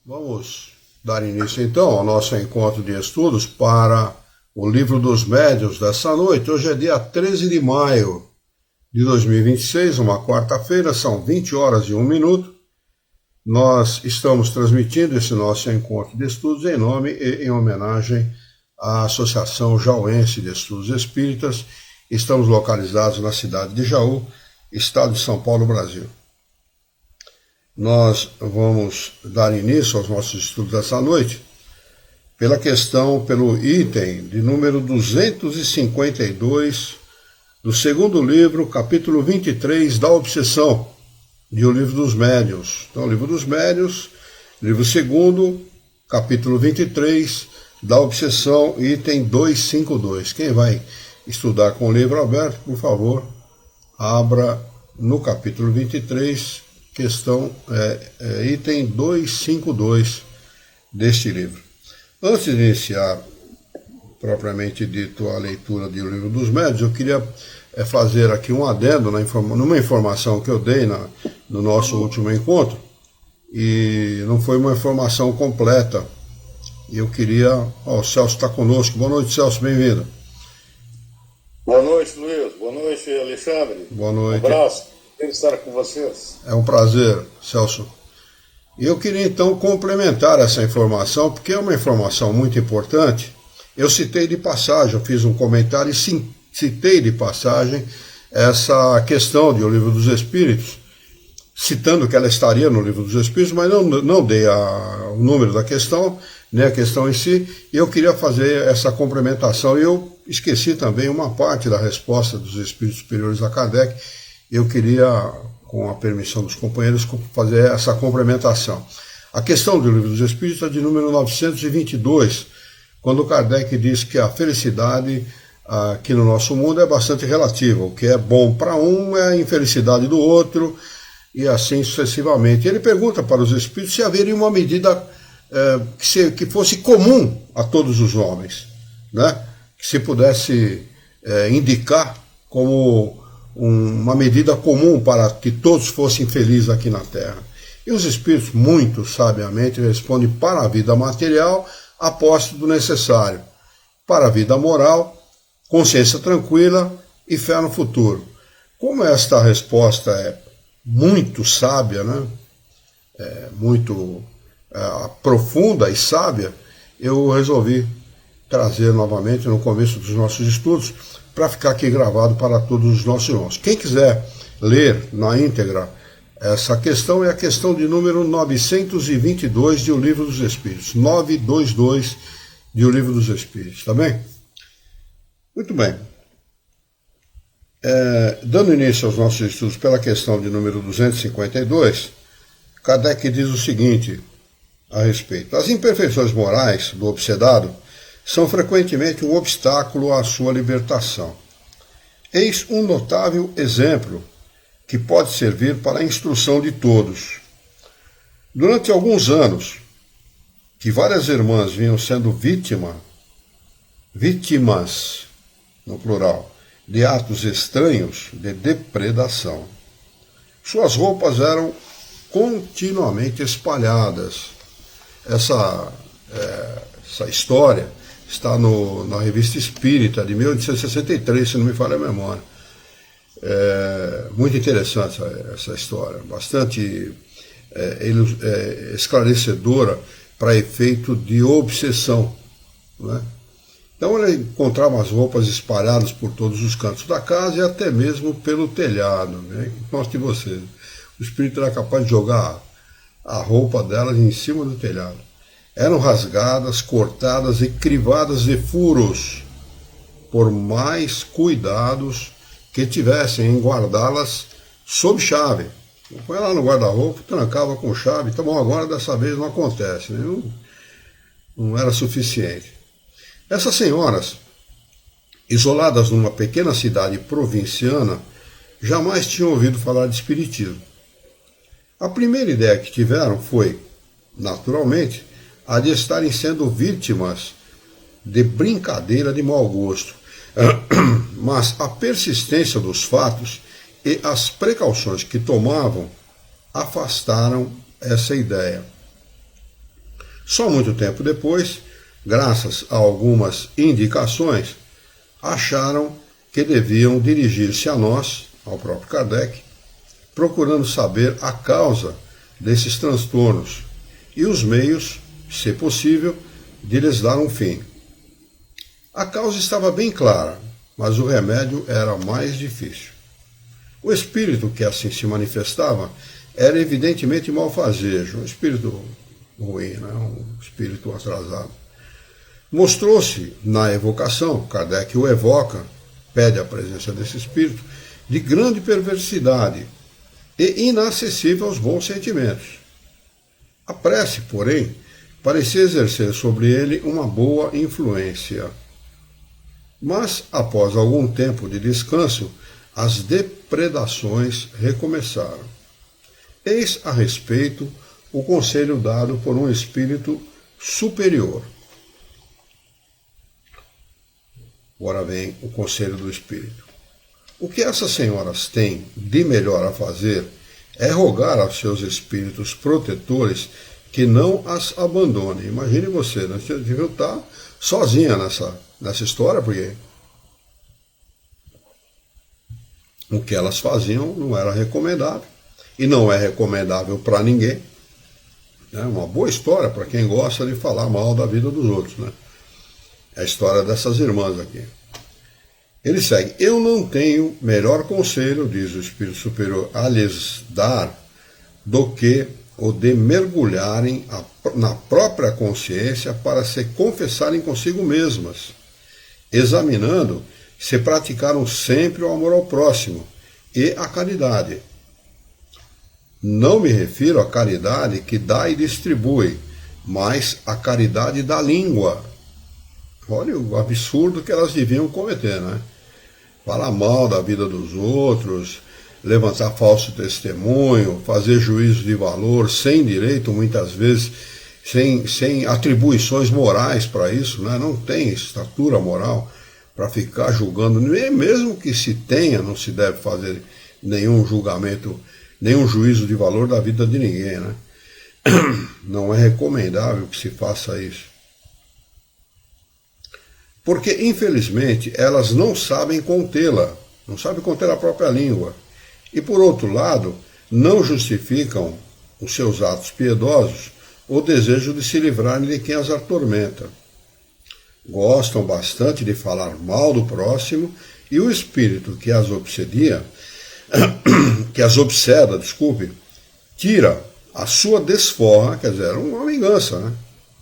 Vamos dar início então ao nosso encontro de estudos para o Livro dos Médiuns dessa noite. Hoje é dia 13 de maio de 2026, uma quarta-feira, são 20 horas e 1 minuto. Nós estamos transmitindo esse nosso encontro de estudos em nome e em homenagem à Associação Jauense de Estudos Espíritas. Estamos localizados na cidade de Jaú, estado de São Paulo, Brasil. Nós vamos dar início aos nossos estudos dessa noite pelo item de número 252 do segundo livro, capítulo 23 da Obsessão, de O Livro dos Médiuns. Então, o Livro dos Médiuns, livro segundo, capítulo 23 da Obsessão, item 252. Quem vai estudar com o livro aberto, por favor, abra no capítulo 23, questão item 252 deste livro. Antes de iniciar, propriamente dito, a leitura do Livro dos Médiuns, eu queria fazer aqui um adendo numa informação que eu dei no nosso último encontro, e não foi uma informação completa. E eu queria... o Celso está conosco. Boa noite, Celso, bem-vindo. Boa noite, Luiz. Boa noite, Alexandre. Boa noite. Um abraço. Estar com vocês. É um prazer, Celso. E eu queria então complementar essa informação, porque é uma informação muito importante. Eu citei de passagem, eu fiz um comentário e citei de passagem essa questão de O Livro dos Espíritos, citando que ela estaria no Livro dos Espíritos, mas não dei o número da questão, nem a questão em si, e eu queria fazer essa complementação. E eu esqueci também uma parte da resposta dos Espíritos Superiores a Kardec. Eu queria, com a permissão dos companheiros, fazer essa complementação. A questão do Livro dos Espíritos é de número 922, quando Kardec diz que a felicidade aqui no nosso mundo é bastante relativa. O que é bom para um é a infelicidade do outro, e assim sucessivamente. Ele pergunta para os Espíritos se haveria uma medida que fosse comum a todos os homens, né? Que se pudesse indicar como uma medida comum para que todos fossem felizes aqui na Terra. E os Espíritos, muito sabiamente, respondem: para a vida material, a posse do necessário; para a vida moral, consciência tranquila e fé no futuro. Como esta resposta é muito sábia, né? Muito profunda e sábia, eu resolvi trazer novamente no começo dos nossos estudos, para ficar aqui gravado para todos os nossos irmãos. Quem quiser ler na íntegra essa questão, é a questão de número 922 de O Livro dos Espíritos. 922 de O Livro dos Espíritos, tá bem? Muito bem. Dando início aos nossos estudos pela questão de número 252, Kardec diz o seguinte a respeito: as imperfeições morais do obsedado são frequentemente um obstáculo à sua libertação. Eis um notável exemplo que pode servir para a instrução de todos. Durante alguns anos, que várias irmãs vinham sendo vítimas, no plural, de atos estranhos de depredação. Suas roupas eram continuamente espalhadas. Essa história está na Revista Espírita, de 1863, se não me falha a memória. Muito interessante essa história, bastante esclarecedora para efeito de obsessão, né? Então ela encontrava as roupas espalhadas por todos os cantos da casa e até mesmo pelo telhado, né? Mostre você, o espírito era capaz de jogar a roupa delas em cima do telhado. Eram rasgadas, cortadas e crivadas de furos, por mais cuidados que tivessem em guardá-las sob chave. Põe lá no guarda-roupa, trancava com chave. Tá bom, agora dessa vez não acontece, né? Não era suficiente. Essas senhoras, isoladas numa pequena cidade provinciana, jamais tinham ouvido falar de espiritismo. A primeira ideia que tiveram foi, naturalmente, a de estarem sendo vítimas de brincadeira de mau gosto. Mas a persistência dos fatos e as precauções que tomavam afastaram essa ideia. Só muito tempo depois, graças a algumas indicações, acharam que deviam dirigir-se a nós, ao próprio Kardec, procurando saber a causa desses transtornos e os meios, se possível, de lhes dar um fim. A causa estava bem clara, mas o remédio era mais difícil. O espírito que assim se manifestava era evidentemente malfazejo, um espírito ruim, né? Um espírito atrasado. Mostrou-se na evocação, Kardec o evoca, pede a presença desse espírito, de grande perversidade e inacessível aos bons sentimentos. A prece, porém, parecia exercer sobre ele uma boa influência. Mas, após algum tempo de descanso, as depredações recomeçaram. Eis a respeito o conselho dado por um espírito superior. Agora vem o conselho do espírito. O que essas senhoras têm de melhor a fazer é rogar aos seus espíritos protetores que não as abandonem. Imagine você, né? Você devia estar sozinha nessa história, porque o que elas faziam não era recomendável, e não é recomendável para ninguém. É uma boa história para quem gosta de falar mal da vida dos outros, né? É a história dessas irmãs aqui. Ele segue: eu não tenho melhor conselho, diz o Espírito Superior, a lhes dar do que o de mergulharem na própria consciência para se confessarem consigo mesmas, examinando se praticaram sempre o amor ao próximo e a caridade. Não me refiro à caridade que dá e distribui, mas à caridade da língua. Olha o absurdo que elas deviam cometer, né? Falar mal da vida dos outros, levantar falso testemunho, fazer juízo de valor sem direito, muitas vezes, sem atribuições morais para isso, né? Não tem estatura moral para ficar julgando, nem mesmo que se tenha, não se deve fazer nenhum julgamento, nenhum juízo de valor da vida de ninguém, né? Não é recomendável que se faça isso. Porque, infelizmente, elas não sabem contê-la, não sabem conter a própria língua. E, por outro lado, não justificam os seus atos piedosos o desejo de se livrarem de quem as atormenta. Gostam bastante de falar mal do próximo, e o espírito que as obseda, tira a sua desforra, quer dizer, uma vingança, né?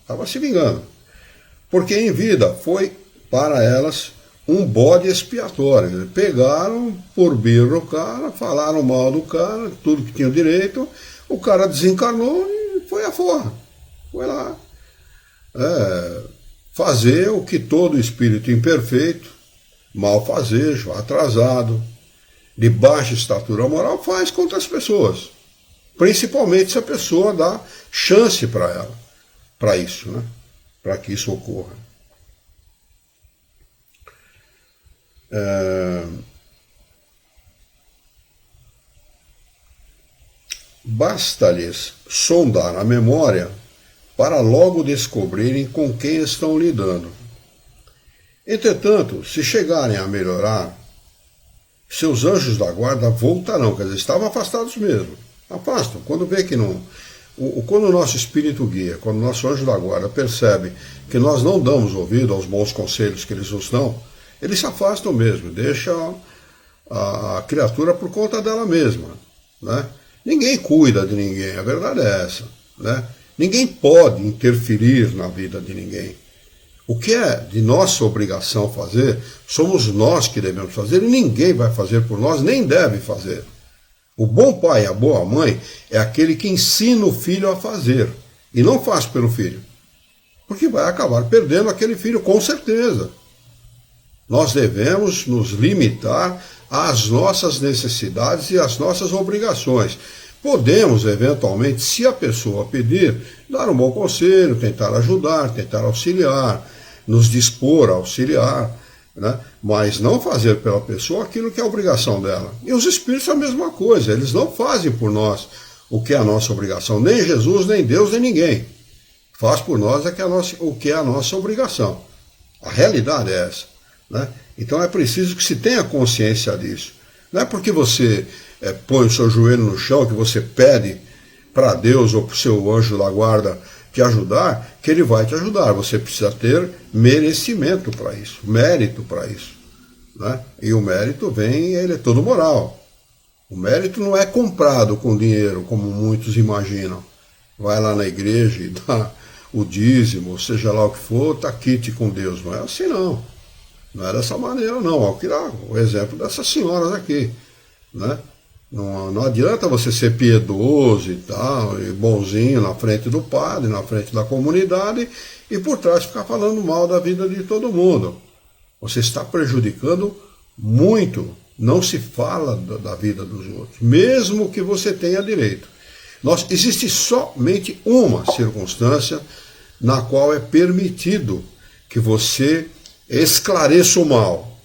Estava se vingando. Porque em vida foi para elas um bode expiatório. Pegaram por birra o cara, falaram mal do cara, tudo que tinha direito, o cara desencarnou e foi à forra. Foi lá fazer o que todo espírito imperfeito, malfazejo, atrasado, de baixa estatura moral faz contra as pessoas. Principalmente se a pessoa dá chance para ela, para isso, né? Para que isso ocorra. Basta-lhes sondar a memória para logo descobrirem com quem estão lidando. Entretanto, se chegarem a melhorar, seus anjos da guarda voltarão, quer dizer, estavam afastados mesmo. Afastam, quando vê que não... Quando o nosso espírito guia, quando o nosso anjo da guarda percebe que nós não damos ouvido aos bons conselhos que eles nos dão, eles se afastam mesmo, deixam a criatura por conta dela mesma, né? Ninguém cuida de ninguém, a verdade é essa, né? Ninguém pode interferir na vida de ninguém. O que é de nossa obrigação fazer, somos nós que devemos fazer, e ninguém vai fazer por nós, nem deve fazer. O bom pai e a boa mãe é aquele que ensina o filho a fazer, e não faz pelo filho, porque vai acabar perdendo aquele filho, com certeza. Nós devemos nos limitar às nossas necessidades e às nossas obrigações. Podemos, eventualmente, se a pessoa pedir, dar um bom conselho, tentar ajudar, tentar auxiliar, nos dispor a auxiliar, né? Mas não fazer pela pessoa aquilo que é a obrigação dela. E os espíritos é a mesma coisa, eles não fazem por nós o que é a nossa obrigação, nem Jesus, nem Deus, nem ninguém. faz por nós o que é a nossa obrigação. A realidade é essa, né? Então é preciso que se tenha consciência disso. Não é porque você põe o seu joelho no chão, que você pede para Deus ou para o seu anjo da guarda te ajudar, que ele vai te ajudar. Você precisa ter merecimento para isso, mérito para isso, né? E o mérito ele é todo moral. O mérito não é comprado com dinheiro, como muitos imaginam. Vai lá na igreja e dá o dízimo, seja lá o que for, está quite com Deus. Não é assim não. Não é dessa maneira não. Olha o exemplo dessas senhoras aqui, né? Não adianta você ser piedoso e tal, e bonzinho na frente do padre, na frente da comunidade, e por trás ficar falando mal da vida de todo mundo. Você está prejudicando muito. Não se fala da vida dos outros, mesmo que você tenha direito. Existe somente uma circunstância na qual é permitido que você esclareça o mal,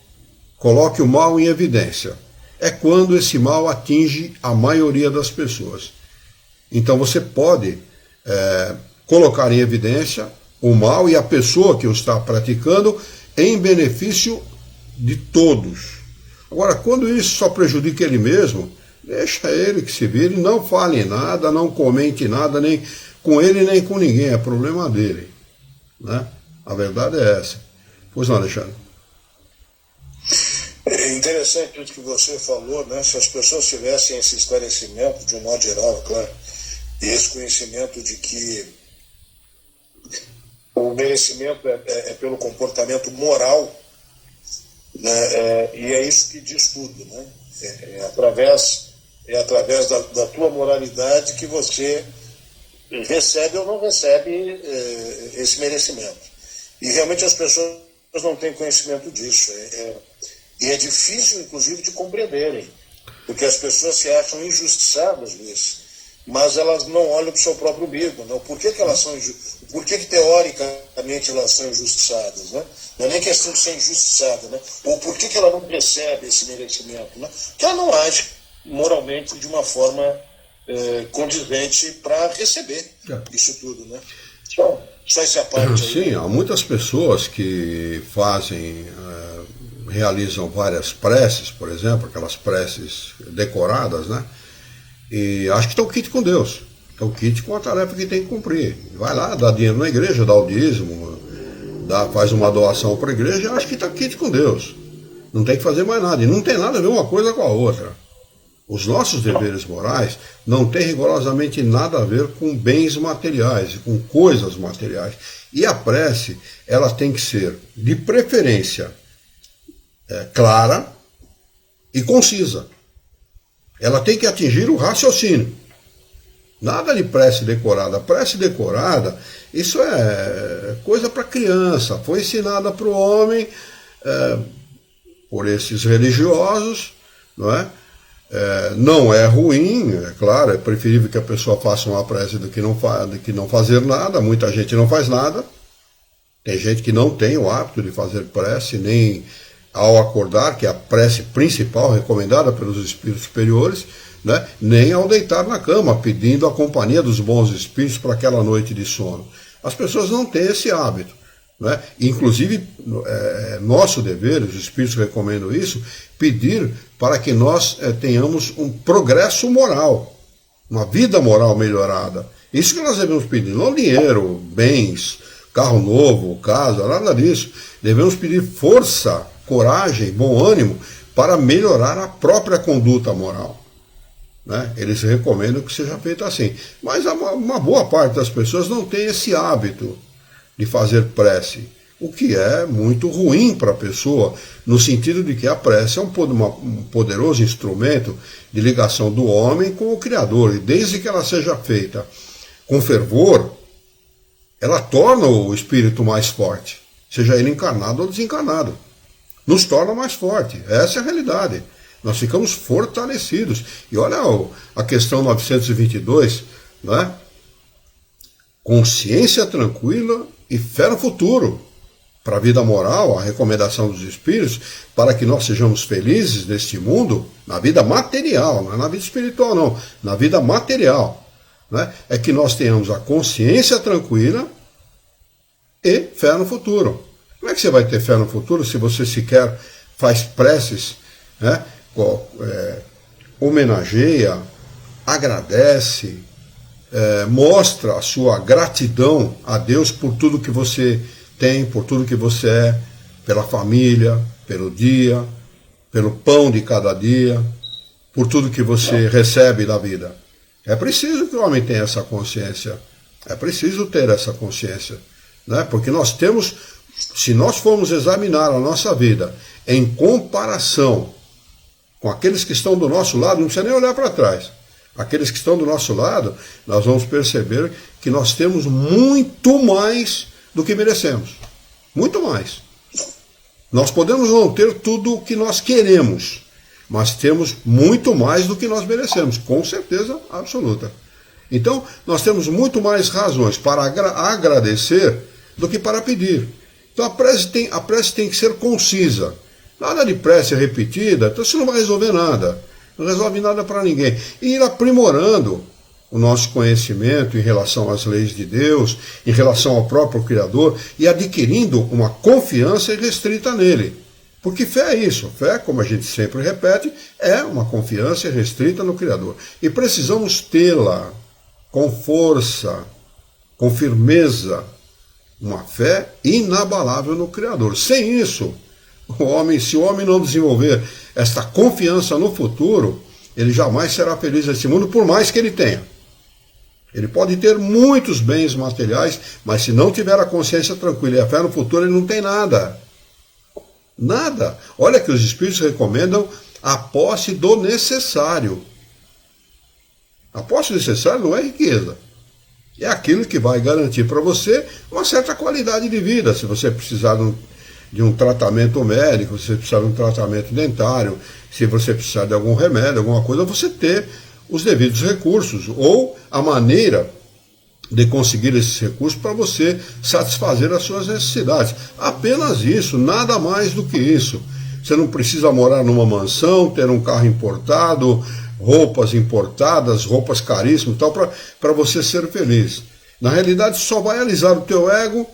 coloque o mal em evidência. É quando esse mal atinge a maioria das pessoas. Então você pode colocar em evidência o mal e a pessoa que o está praticando em benefício de todos. Agora, quando isso só prejudica ele mesmo, deixa ele que se vire, não fale nada, não comente nada, nem com ele nem com ninguém, é problema dele, né? A verdade é essa. Pois não, Alexandre? É interessante isso que você falou, né? Se as pessoas tivessem esse esclarecimento, de um modo geral, claro, e esse conhecimento de que o merecimento é pelo comportamento moral, né? E é isso que diz tudo, né? É através da tua moralidade que você recebe ou não recebe esse merecimento. E realmente as pessoas não têm conhecimento disso. E é difícil, inclusive, de compreenderem, porque as pessoas se acham injustiçadas, Luiz, mas elas não olham para o seu próprio umbigo, né? Por que elas são Por que teoricamente elas são injustiçadas, né? Não é nem questão de ser injustiçada, né? Ou por que ela não percebe esse merecimento, né? Porque ela não age moralmente de uma forma condizente para receber isso tudo, né? Então, só essa parte aí. Sim, há muitas pessoas que realizam várias preces, por exemplo, aquelas preces decoradas, né? E acho que estão quite com Deus, estão quite com a tarefa que tem que cumprir. Vai lá, dá dinheiro na igreja, dá o dízimo, faz uma doação para a igreja, acho que está quite com Deus. Não tem que fazer mais nada, e não tem nada a ver uma coisa com a outra. Os nossos deveres morais não têm rigorosamente nada a ver com bens materiais, com coisas materiais. E a prece, ela tem que ser, de preferência, clara e concisa. Ela tem que atingir o raciocínio. Nada de prece decorada. Prece decorada, isso é coisa para criança. Foi ensinada para o homem por esses religiosos, não é? Não é ruim, é claro, é preferível que a pessoa faça uma prece do que não fazer nada. Muita gente não faz nada. Tem gente que não tem o hábito de fazer prece, nem ao acordar, que é a prece principal recomendada pelos espíritos superiores, né? Nem ao deitar na cama, pedindo a companhia dos bons espíritos para aquela noite de sono. As pessoas não têm esse hábito, né? Inclusive, nosso dever, os espíritos recomendam isso, pedir para que nós tenhamos um progresso moral, uma vida moral melhorada. Isso que nós devemos pedir, não dinheiro, bens, carro novo, casa, nada disso. Devemos pedir força, coragem, bom ânimo para melhorar a própria conduta moral, né? Eles recomendam que seja feito assim. Mas uma boa parte das pessoas não tem esse hábito de fazer prece, o que é muito ruim para a pessoa, no sentido de que a prece é um poderoso instrumento de ligação do homem com o Criador, e desde que ela seja feita com fervor, ela torna o espírito mais forte, seja ele encarnado ou desencarnado. Nos torna mais forte. Essa é a realidade. Nós ficamos fortalecidos. E olha a questão 922, né? Consciência tranquila e fé no futuro. Para a vida moral, a recomendação dos espíritos, para que nós sejamos felizes neste mundo, na vida material, não é na vida espiritual não, na vida material, né? É que nós tenhamos a consciência tranquila e fé no futuro. Como é que você vai ter fé no futuro se você sequer faz preces, né? Homenageia, agradece, mostra a sua gratidão a Deus por tudo que você tem, por tudo que você é, pela família, pelo dia, pelo pão de cada dia, por tudo que você recebe da vida. É preciso que o homem tenha essa consciência. É preciso ter essa consciência, né? Porque nós temos, se nós formos examinar a nossa vida em comparação com aqueles que estão do nosso lado, não precisa nem olhar para trás. Aqueles que estão do nosso lado, nós vamos perceber que nós temos muito mais do que merecemos. Muito mais. Nós podemos não ter tudo o que nós queremos, mas temos muito mais do que nós merecemos, com certeza absoluta. Então, nós temos muito mais razões para agradecer do que para pedir. Então, a prece tem que ser concisa. Nada de prece repetida, então isso não vai resolver nada. Não resolve nada para ninguém. E ir aprimorando o nosso conhecimento em relação às leis de Deus, em relação ao próprio Criador, e adquirindo uma confiança irrestrita nele. Porque fé é isso. Fé, como a gente sempre repete, é uma confiança irrestrita no Criador. E precisamos tê-la com força, com firmeza, uma fé inabalável no Criador. Sem isso, se o homem não desenvolver esta confiança no futuro, ele jamais será feliz nesse mundo, por mais que ele tenha. Ele pode ter muitos bens materiais, mas se não tiver a consciência tranquila e a fé no futuro, ele não tem nada. Nada. Olha que os Espíritos recomendam a posse do necessário. A posse do necessário não é riqueza. É aquilo que vai garantir para você uma certa qualidade de vida. Se você precisar de um tratamento médico, se você precisar de um tratamento dentário, se você precisar de algum remédio, alguma coisa, você ter os devidos recursos, ou a maneira de conseguir esses recursos para você satisfazer as suas necessidades. Apenas isso, nada mais do que isso. Você não precisa morar numa mansão, ter um carro importado, roupas importadas, roupas caríssimas e tal, para você ser feliz. Na realidade, só vai alisar o teu ego,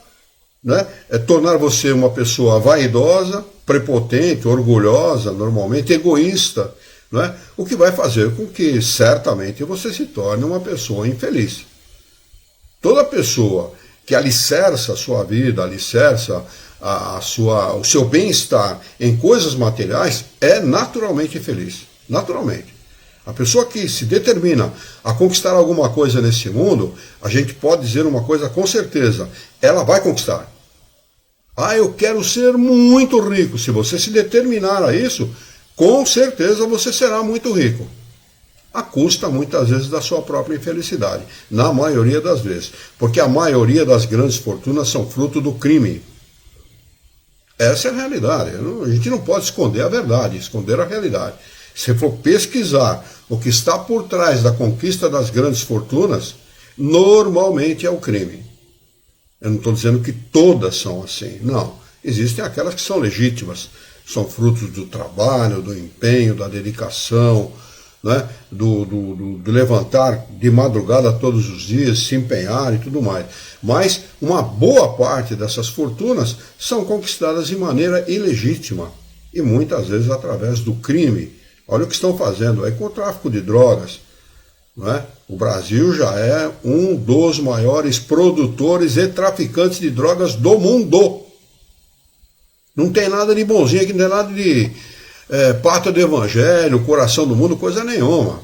né? Tornar você uma pessoa vaidosa, prepotente, orgulhosa, normalmente egoísta, né? O que vai fazer com que certamente você se torne uma pessoa infeliz. Toda pessoa que alicerça a sua vida, alicerça o seu bem-estar em coisas materiais é naturalmente infeliz. Naturalmente. A pessoa que se determina a conquistar alguma coisa nesse mundo, a gente pode dizer uma coisa com certeza, ela vai conquistar. Eu quero ser muito rico. Se você se determinar a isso, com certeza você será muito rico. À custa, muitas vezes, da sua própria infelicidade. Na maioria das vezes. Porque a maioria das grandes fortunas são fruto do crime. Essa é a realidade. A gente não pode esconder a verdade, esconder a realidade. Se for pesquisar o que está por trás da conquista das grandes fortunas, normalmente é o crime. Eu não estou dizendo que todas são assim, não. Existem aquelas que são legítimas, são frutos do trabalho, do empenho, da dedicação, né? do levantar de madrugada todos os dias, se empenhar e tudo mais. Mas uma boa parte dessas fortunas são conquistadas de maneira ilegítima e muitas vezes através do crime. Olha o que estão fazendo aí com o tráfico de drogas. Não é? O Brasil já é um dos maiores produtores e traficantes de drogas do mundo. Não tem nada de bonzinho aqui, não tem nada de pátria do evangelho, coração do mundo, coisa nenhuma.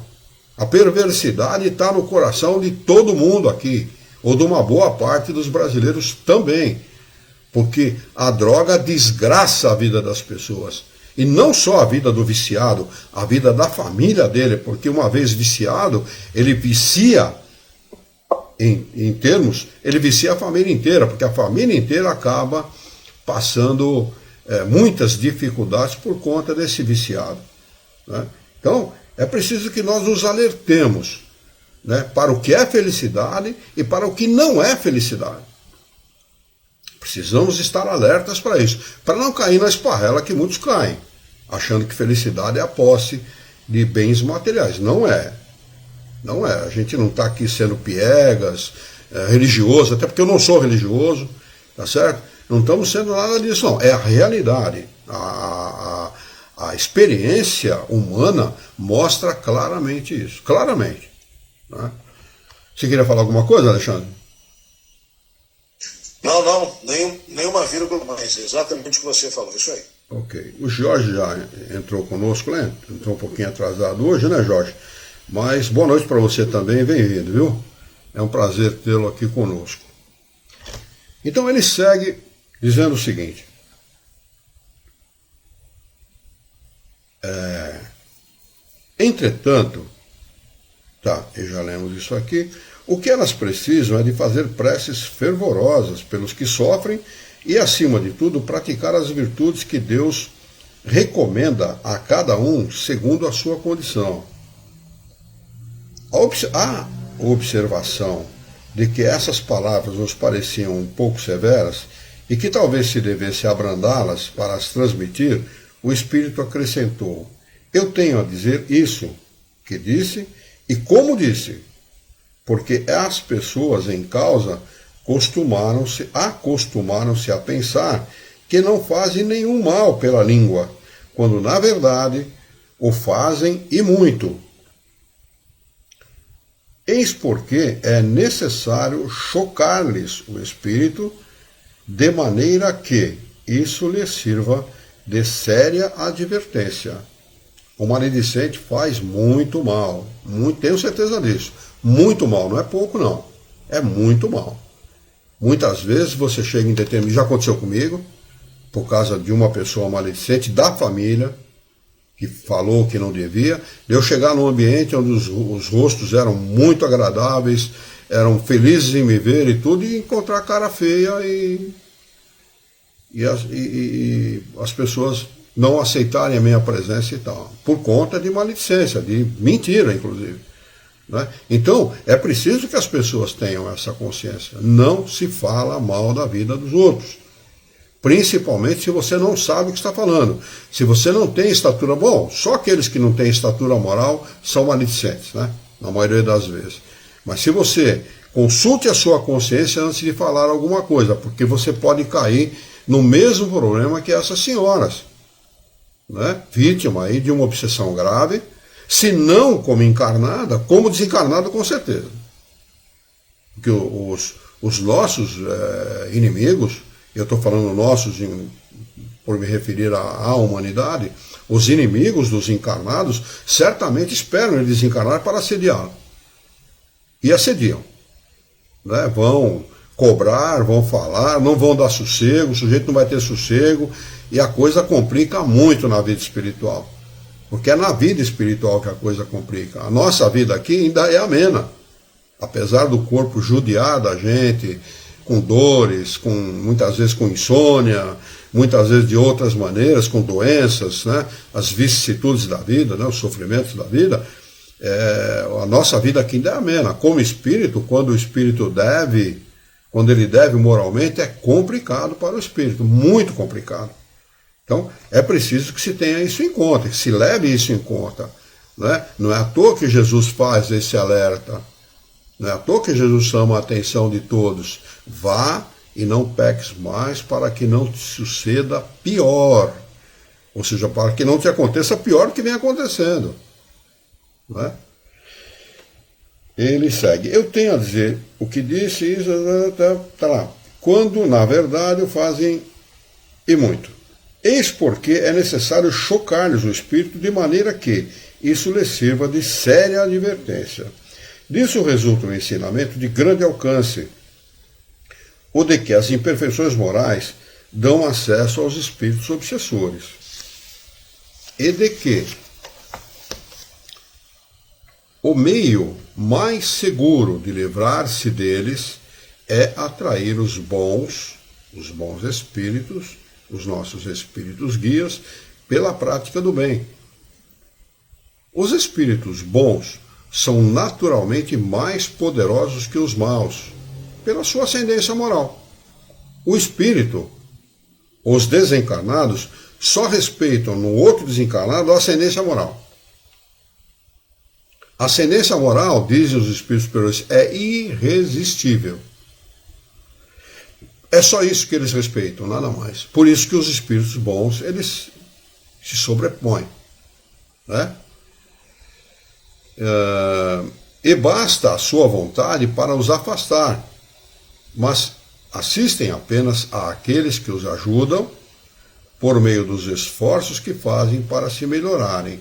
A perversidade está no coração de todo mundo aqui, ou de uma boa parte dos brasileiros também. Porque a droga desgraça a vida das pessoas. E não só a vida do viciado, a vida da família dele, porque uma vez viciado, ele vicia, ele vicia a família inteira, porque a família inteira acaba passando muitas dificuldades por conta desse viciado. Né? Então, é preciso que nós nos alertemos, né, para o que é felicidade e para o que não é felicidade. Precisamos estar alertas para isso, para não cair na esparrela que muitos caem, achando que felicidade é a posse de bens materiais. Não é. Não é. A gente não está aqui sendo piegas, religioso, até porque eu não sou religioso, Tá certo? Não estamos sendo nada disso, não. É a realidade. A experiência humana mostra claramente isso. Claramente. Né? Você queria falar alguma coisa, Alexandre? Não, nenhuma vírgula mais. Exatamente o que você falou, isso aí. Ok. O Jorge já entrou conosco, né? Entrou um pouquinho atrasado hoje, né, Jorge? Mas boa noite para você também, bem-vindo, viu? É um prazer tê-lo aqui conosco. Então ele segue dizendo o seguinte. Entretanto, tá, e já lemos isso aqui, o que elas precisam é de fazer preces fervorosas pelos que sofrem e, acima de tudo, praticar as virtudes que Deus recomenda a cada um segundo a sua condição. A observação de que essas palavras nos pareciam um pouco severas e que talvez se devesse abrandá-las para as transmitir, o Espírito acrescentou: eu tenho a dizer isso que disse e como disse, porque as pessoas em causa acostumaram-se a pensar que não fazem nenhum mal pela língua, quando na verdade o fazem e muito. Eis porque é necessário chocar-lhes o espírito, de maneira que isso lhes sirva de séria advertência. O maledicente faz muito mal, tenho certeza disso. Muito mal, não é pouco não, é muito mal. Muitas vezes você chega em determinado, já aconteceu comigo, por causa de uma pessoa maledicente da família, que falou que não devia, de eu chegar num ambiente onde os rostos eram muito agradáveis, eram felizes em me ver e tudo, e encontrar cara feia e as pessoas não aceitarem a minha presença e tal, por conta de maledicência, de mentira, inclusive. Né? Então, é preciso que as pessoas tenham essa consciência. Não se fala mal da vida dos outros. Principalmente se você não sabe o que está falando. Se você não tem estatura... Bom, só aqueles que não têm estatura moral são maledicentes, né? Na maioria das vezes. Mas se você consulte a sua consciência antes de falar alguma coisa, porque você pode cair no mesmo problema que essas senhoras, né? Vítima aí de uma obsessão grave, se não como encarnada, como desencarnada com certeza. Porque os nossos inimigos, eu estou falando nossos por me referir à humanidade, os inimigos dos encarnados certamente esperam ele desencarnar para assediá-lo. E assediam. Né? Vão cobrar, vão falar, não vão dar sossego, o sujeito não vai ter sossego, e a coisa complica muito na vida espiritual. Porque é na vida espiritual que a coisa complica. A nossa vida aqui ainda é amena. Apesar do corpo judiar da gente, com dores, muitas vezes com insônia, muitas vezes de outras maneiras, com doenças, né? As vicissitudes da vida, né? Os sofrimentos da vida, a nossa vida aqui ainda é amena. Como espírito, quando ele deve moralmente, é complicado para o espírito, muito complicado. Então, é preciso que se tenha isso em conta, que se leve isso em conta. Né? Não é à toa que Jesus faz esse alerta. Não é à toa que Jesus chama a atenção de todos. Vá e não peques mais para que não te suceda pior. Ou seja, para que não te aconteça pior do que vem acontecendo. Não é? Ele segue. Eu tenho a dizer o que disse, isso, tá lá. Quando, na verdade, o fazem e muito. Eis porque é necessário chocar-lhes o espírito de maneira que isso lhes sirva de séria advertência. Disso resulta um ensinamento de grande alcance, o de que as imperfeições morais dão acesso aos espíritos obsessores, e de que o meio mais seguro de livrar-se deles é atrair os bons espíritos, os nossos espíritos guias, pela prática do bem. Os espíritos bons são naturalmente mais poderosos que os maus, pela sua ascendência moral. O espírito, os desencarnados, só respeitam no outro desencarnado a ascendência moral. A ascendência moral, dizem os espíritos superiores, é irresistível. É só isso que eles respeitam, nada mais. Por isso que os espíritos bons, eles se sobrepõem, né? E basta a sua vontade para os afastar, mas assistem apenas àqueles que os ajudam por meio dos esforços que fazem para se melhorarem.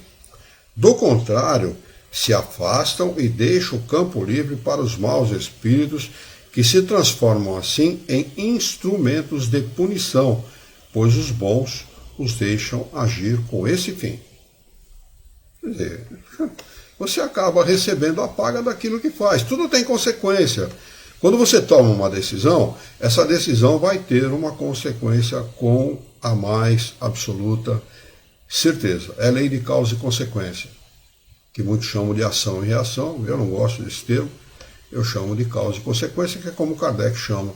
Do contrário, se afastam e deixam o campo livre para os maus espíritos, que se transformam assim em instrumentos de punição, pois os bons os deixam agir com esse fim. Quer dizer, você acaba recebendo a paga daquilo que faz. Tudo tem consequência. Quando você toma uma decisão, essa decisão vai ter uma consequência com a mais absoluta certeza. É lei de causa e consequência, que muitos chamam de ação e reação. Eu não gosto desse termo, eu chamo de causa e consequência, que é como Kardec chama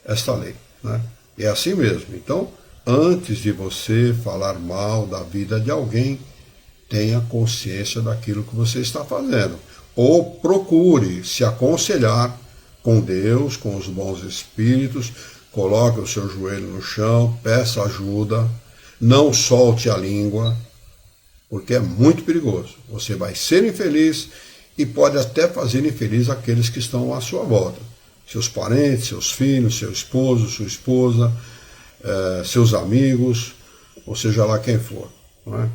esta lei, né? É assim mesmo. Então, antes de você falar mal da vida de alguém, tenha consciência daquilo que você está fazendo. Ou procure se aconselhar com Deus, com os bons espíritos, coloque o seu joelho no chão, peça ajuda, não solte a língua, porque é muito perigoso. Você vai ser infeliz e pode até fazer infeliz aqueles que estão à sua volta. Seus parentes, seus filhos, seu esposo, sua esposa, seus amigos, ou seja lá quem for, não é?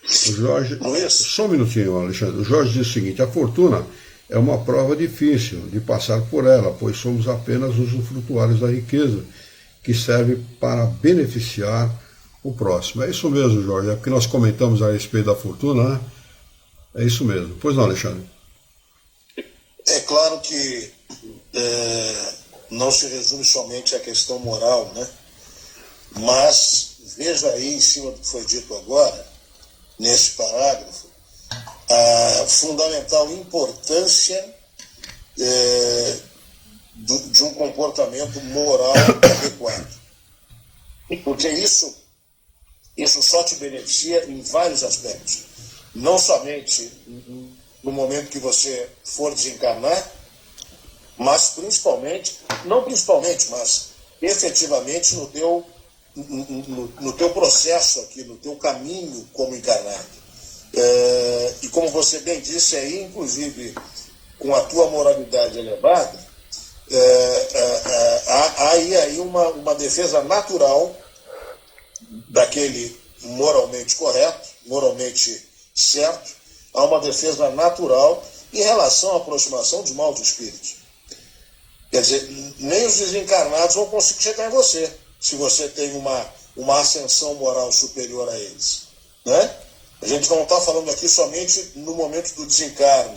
O Jorge, só um minutinho, Alexandre. O Jorge diz o seguinte: a fortuna é uma prova difícil de passar por ela, pois somos apenas usufrutuários da riqueza, que serve para beneficiar o próximo. É isso mesmo, Jorge, é porque nós comentamos a respeito da fortuna, né? É isso mesmo. Pois não, Alexandre? É claro que não se resume somente à questão moral, né? Mas veja aí, em cima do que foi dito agora, nesse parágrafo, a fundamental importância de um comportamento moral adequado. Porque isso só te beneficia em vários aspectos. Não somente no momento que você for desencarnar, mas principalmente, não principalmente, mas efetivamente no teu processo aqui, no teu caminho como encarnado. E como você bem disse aí, inclusive com a tua moralidade elevada, há aí uma defesa natural daquele moralmente correto, moralmente certo, há uma defesa natural em relação à aproximação de maus espíritos. Quer dizer, nem os desencarnados vão conseguir chegar em você, se você tem uma ascensão moral superior a eles, né? A gente não está falando aqui somente no momento do desencarne.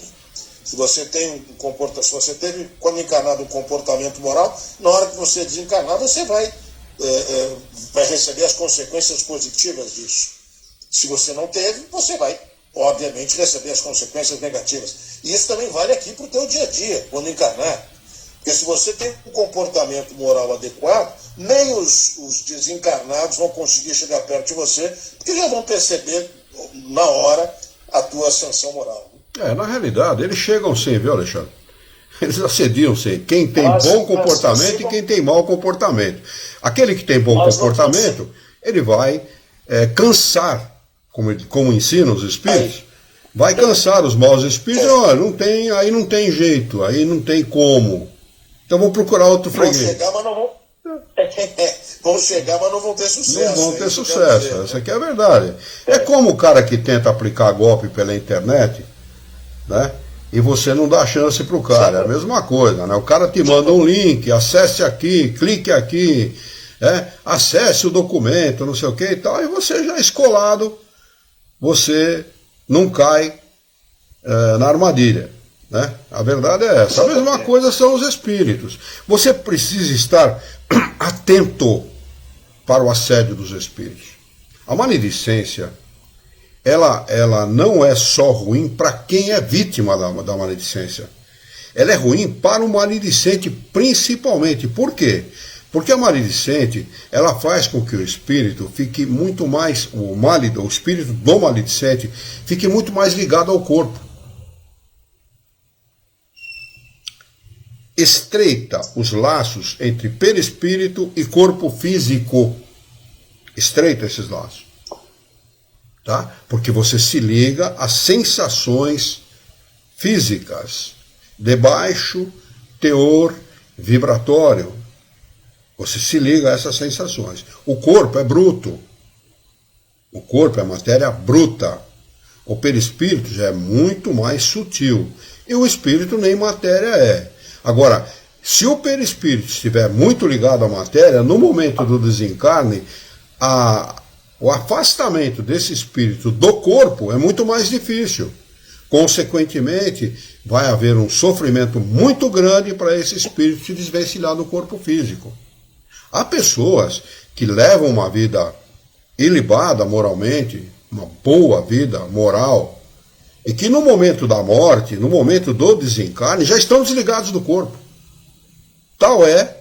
Se você tem se você teve, quando encarnado, um comportamento moral, na hora que você desencarnar, você vai receber as consequências positivas disso. Se você não teve, você vai, obviamente, receber as consequências negativas. E isso também vale aqui para o teu dia a dia, quando encarnar. Porque se você tem um comportamento moral adequado, nem os desencarnados vão conseguir chegar perto de você, porque já vão perceber na hora a tua ascensão moral. Na realidade, eles chegam sem, viu, Alexandre? Eles assediam sem. Quem tem bom comportamento e quem tem mau comportamento. Aquele que tem bom comportamento, ele vai cansar, como ensinam os espíritos, vai cansar os maus espíritos. Olha, aí não tem jeito, aí não tem como. Então vamos procurar outro freguês. Vão chegar, mas não vão. Vão chegar, mas não vão ter sucesso. Não vão ter sucesso, essa aqui é a verdade. É como o cara que tenta aplicar golpe pela internet, né? E você não dá chance para o cara. É a mesma coisa, né? O cara te manda um link, acesse aqui, clique aqui, acesse o documento, não sei o que e tal, e você já escolado, você não cai na armadilha. Né? A verdade é essa. A mesma coisa são os espíritos. Você precisa estar atento para o assédio dos espíritos. A maledicência, ela não é só ruim para quem é vítima da maledicência. Ela é ruim para o maledicente principalmente. Por quê? Porque a maledicente, ela faz com que o espírito fique muito mais, o espírito do maledicente fique muito mais ligado ao corpo. estreita os laços entre perispírito e corpo físico. Estreita esses laços. Tá? Porque você se liga às sensações físicas de baixo teor vibratório. Você se liga a essas sensações. O corpo é bruto. O corpo é matéria bruta. O perispírito já é muito mais sutil. E o espírito nem matéria é. Agora, se o perispírito estiver muito ligado à matéria, no momento do desencarne, o afastamento desse espírito do corpo é muito mais difícil. Consequentemente, vai haver um sofrimento muito grande para esse espírito se desvencilhar do corpo físico. Há pessoas que levam uma vida ilibada moralmente, uma boa vida moral, e que no momento da morte, no momento do desencarne, já estão desligados do corpo. Tal é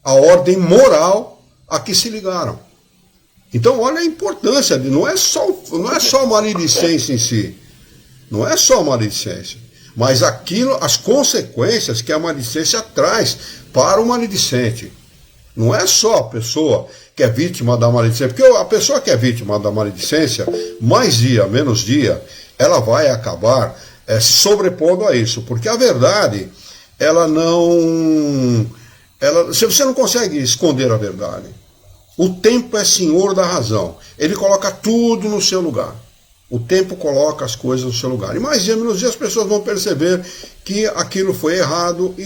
a ordem moral a que se ligaram. Então, olha a importância, não é só maledicência em si, não é só maledicência, mas as consequências que a maledicência traz para o maledicente. Não é só a pessoa que é vítima da maledicência, porque a pessoa que é vítima da maledicência, mais dia, menos dia, ela vai acabar se sobrepondo a isso, porque a verdade, você não consegue esconder a verdade. O tempo é senhor da razão, ele coloca tudo no seu lugar. O tempo coloca as coisas no seu lugar. E mais dia, menos dia, as pessoas vão perceber que aquilo foi errado e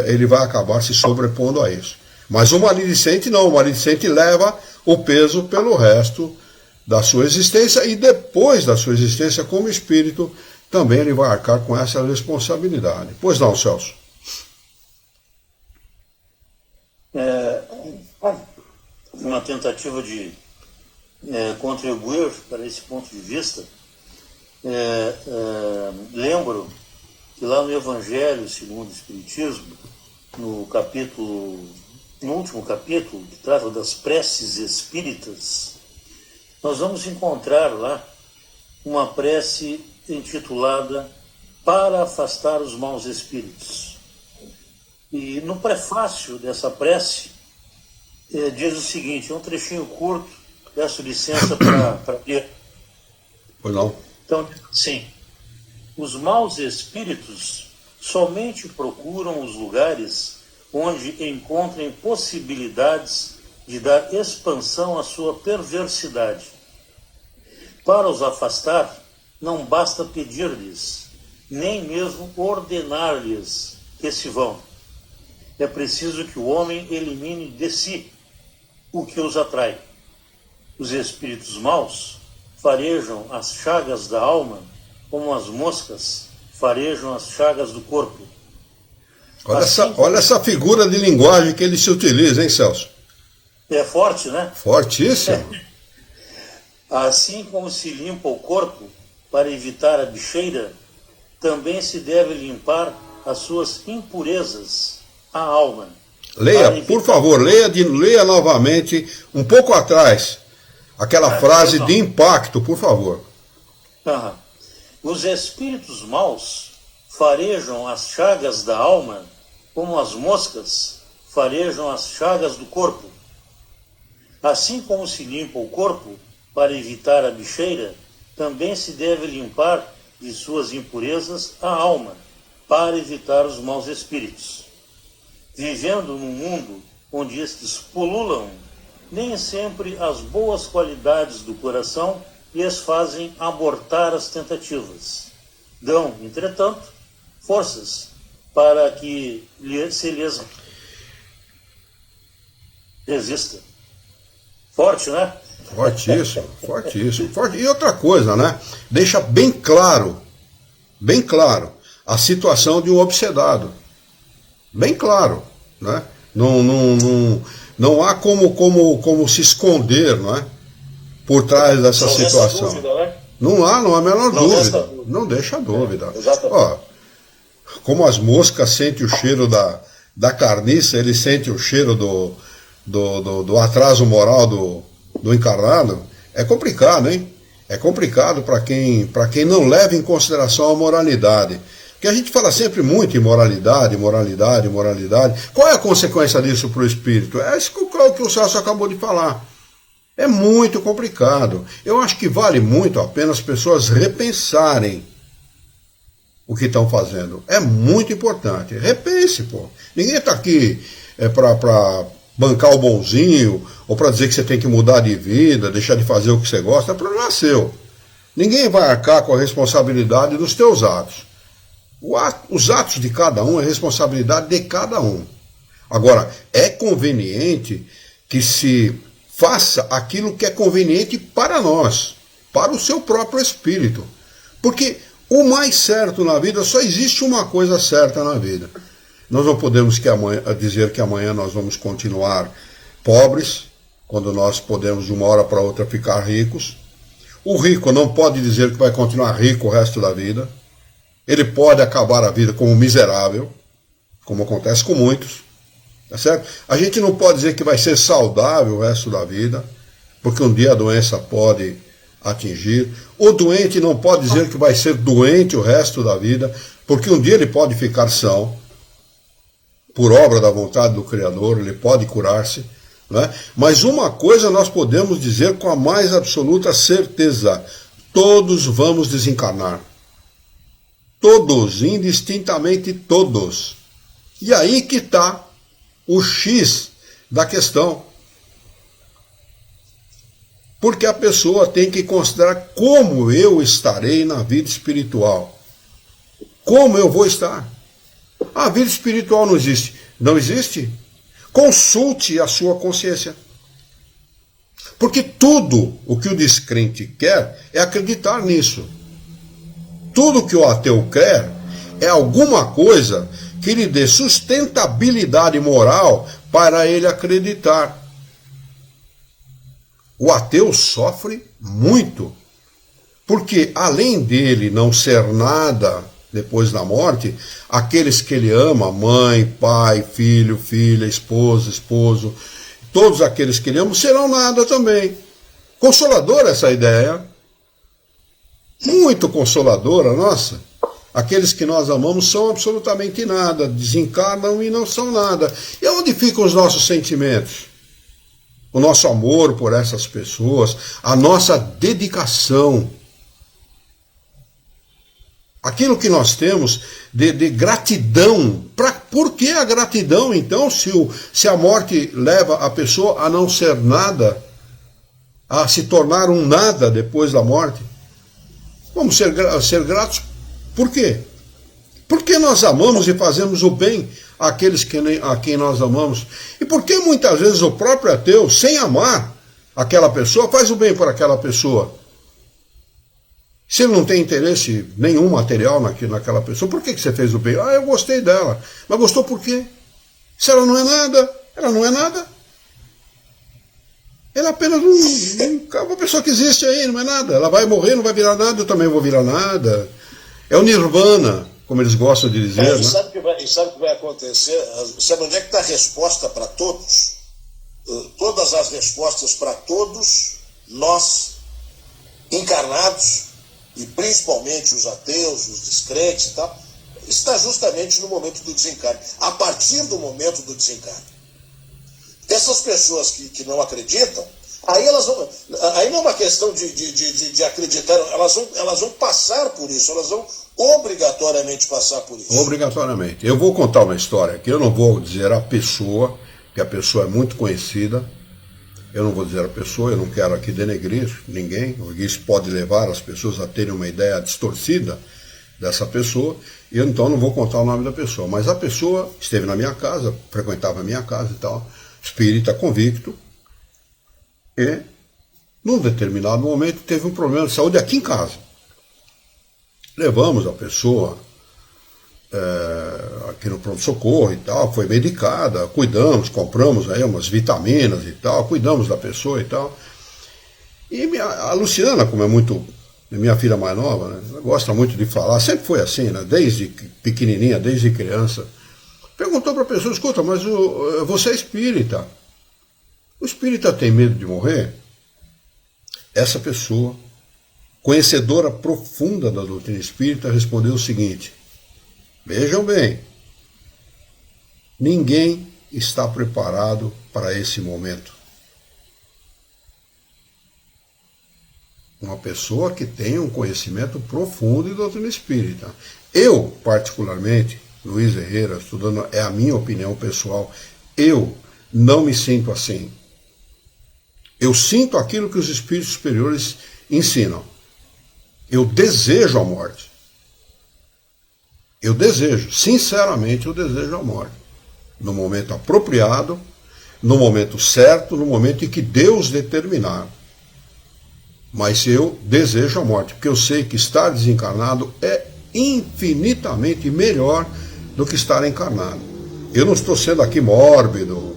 ele vai acabar se sobrepondo a isso. Mas o maledicente não, o maledicente leva o peso pelo resto da sua existência e depois da sua existência como espírito, também ele vai arcar com essa responsabilidade. Pois não, Celso? Uma tentativa de contribuir para esse ponto de vista, lembro que lá no Evangelho segundo o Espiritismo, no último capítulo, que trata das preces espíritas, nós vamos encontrar lá uma prece intitulada Para Afastar os Maus Espíritos. E no prefácio dessa prece, diz o seguinte, é um trechinho curto, peço licença para ler. Pois não. Então, sim, os maus espíritos somente procuram os lugares onde encontrem possibilidades de dar expansão à sua perversidade. Para os afastar, não basta pedir-lhes, nem mesmo ordenar-lhes que se vão. É preciso que o homem elimine de si o que os atrai. Os espíritos maus farejam as chagas da alma como as moscas farejam as chagas do corpo. Olha essa figura de linguagem que ele se utiliza, hein, Celso? É forte, né? Fortíssimo. Assim como se limpa o corpo para evitar a bicheira, também se deve limpar as suas impurezas, a alma. Leia, por favor, leia novamente, um pouco atrás, aquela frase de impacto, por favor. Os espíritos maus farejam as chagas da alma como as moscas farejam as chagas do corpo. Assim como se limpa o corpo para evitar a bicheira, também se deve limpar de suas impurezas a alma, para evitar os maus espíritos. Vivendo num mundo onde estes pululam, nem sempre as boas qualidades do coração lhes fazem abortar as tentativas. Dão, entretanto, forças para que se lhes resista. Forte, né? Fortíssimo, fortíssimo. E outra coisa, né? Deixa bem claro, a situação de um obsedado. Bem claro, né? Não há como se esconder, não é? Por trás dessa situação. Dúvida, né? Não há a menor dúvida. Não deixa dúvida. Ó, como as moscas sentem o cheiro da carniça, ele sente o cheiro do atraso moral do encarnado. É complicado, hein? É complicado para quem não leva em consideração a moralidade. Porque a gente fala sempre muito em moralidade, moralidade, moralidade. Qual é a consequência disso para o espírito? É isso que o Celso acabou de falar. É muito complicado. Eu acho que vale muito a pena as pessoas repensarem o que estão fazendo. É muito importante. Repense, pô. Ninguém está aqui para bancar o bonzinho, ou para dizer que você tem que mudar de vida, deixar de fazer o que você gosta. É problema seu. Ninguém vai arcar com a responsabilidade dos teus atos. Os atos de cada um é responsabilidade de cada um. Agora, é conveniente que se faça aquilo que é conveniente para nós, para o seu próprio espírito. Porque o mais certo na vida, só existe uma coisa certa na vida. Nós não podemos dizer que amanhã nós vamos continuar pobres, quando nós podemos de uma hora para outra ficar ricos. O rico não pode dizer que vai continuar rico o resto da vida. Ele pode acabar a vida como miserável, como acontece com muitos. Tá certo? A gente não pode dizer que vai ser saudável o resto da vida, porque um dia a doença pode atingir. O doente não pode dizer que vai ser doente o resto da vida, porque um dia ele pode ficar são, por obra da vontade do Criador, ele pode curar-se. Né? Mas uma coisa nós podemos dizer com a mais absoluta certeza: todos vamos desencarnar. Todos, indistintamente todos. E aí que está o X da questão. Porque a pessoa tem que considerar como eu estarei na vida espiritual. Como eu vou estar? A vida espiritual não existe. Não existe? Consulte a sua consciência. Porque tudo o que o descrente quer é acreditar nisso. Tudo que o ateu quer é alguma coisa que lhe dê sustentabilidade moral para ele acreditar. O ateu sofre muito, porque além dele não ser nada depois da morte, aqueles que ele ama, mãe, pai, filho, filha, esposa, esposo, todos aqueles que ele ama serão nada também. Consoladora essa ideia, muito consoladora, nossa. Aqueles que nós amamos são absolutamente nada, desencarnam e não são nada. E onde ficam os nossos sentimentos? O nosso amor por essas pessoas, a nossa dedicação. Aquilo que nós temos de gratidão. Por que a gratidão, então, se a morte leva a pessoa a não ser nada, a se tornar um nada depois da morte? Vamos ser gratos. Por quê? Porque nós amamos e fazemos o bem àqueles a quem nós amamos. E porque muitas vezes o próprio ateu, sem amar aquela pessoa, faz o bem por aquela pessoa. Se ele não tem interesse nenhum material naquela pessoa, por que você fez o bem? Ah, eu gostei dela. Mas gostou por quê? Se ela não é nada, ela não é nada. Ela é apenas uma pessoa que existe aí, não é nada. Ela vai morrer, não vai virar nada, eu também vou virar nada. É o nirvana, como eles gostam de dizer. E sabe o que vai acontecer? Sabe onde é que está a resposta para todos? Todas as respostas para todos, nós, encarnados, e principalmente os ateus, os descrentes e tal, está justamente no momento do desencarne. A partir do momento do desencarne. Essas pessoas que não acreditam, aí não é uma questão de acreditar, elas vão passar por isso, elas vão obrigatoriamente passar por isso. Obrigatoriamente. Eu vou contar uma história aqui, eu não vou dizer a pessoa, porque a pessoa é muito conhecida, eu não vou dizer a pessoa, eu não quero aqui denegrir ninguém, isso pode levar as pessoas a terem uma ideia distorcida dessa pessoa, e eu então não vou contar o nome da pessoa, mas a pessoa esteve na minha casa, frequentava a minha casa e tal, espírita convicto, e num determinado momento teve um problema de saúde aqui em casa. Levamos a pessoa aqui no pronto-socorro e tal, foi medicada, cuidamos, compramos aí umas vitaminas e tal, cuidamos da pessoa e tal. E a Luciana, como é muito minha filha mais nova, né, ela gosta muito de falar, sempre foi assim, né, desde pequenininha, desde criança, perguntou para a pessoa: escuta, mas você é espírita, o espírita tem medo de morrer? Essa pessoa, conhecedora profunda da doutrina espírita, respondeu o seguinte: Vejam bem, ninguém está preparado para esse momento. Uma pessoa que tenha um conhecimento profundo de doutrina espírita. Eu, particularmente, Luiz Herrera, estudando, é a minha opinião pessoal, eu não me sinto assim. Eu sinto aquilo que os espíritos superiores ensinam. Eu desejo a morte. Eu desejo, sinceramente, eu desejo a morte. No momento apropriado, no momento certo, no momento em que Deus determinar. Mas eu desejo a morte, porque eu sei que estar desencarnado é infinitamente melhor do que estar encarnado. Eu não estou sendo aqui mórbido,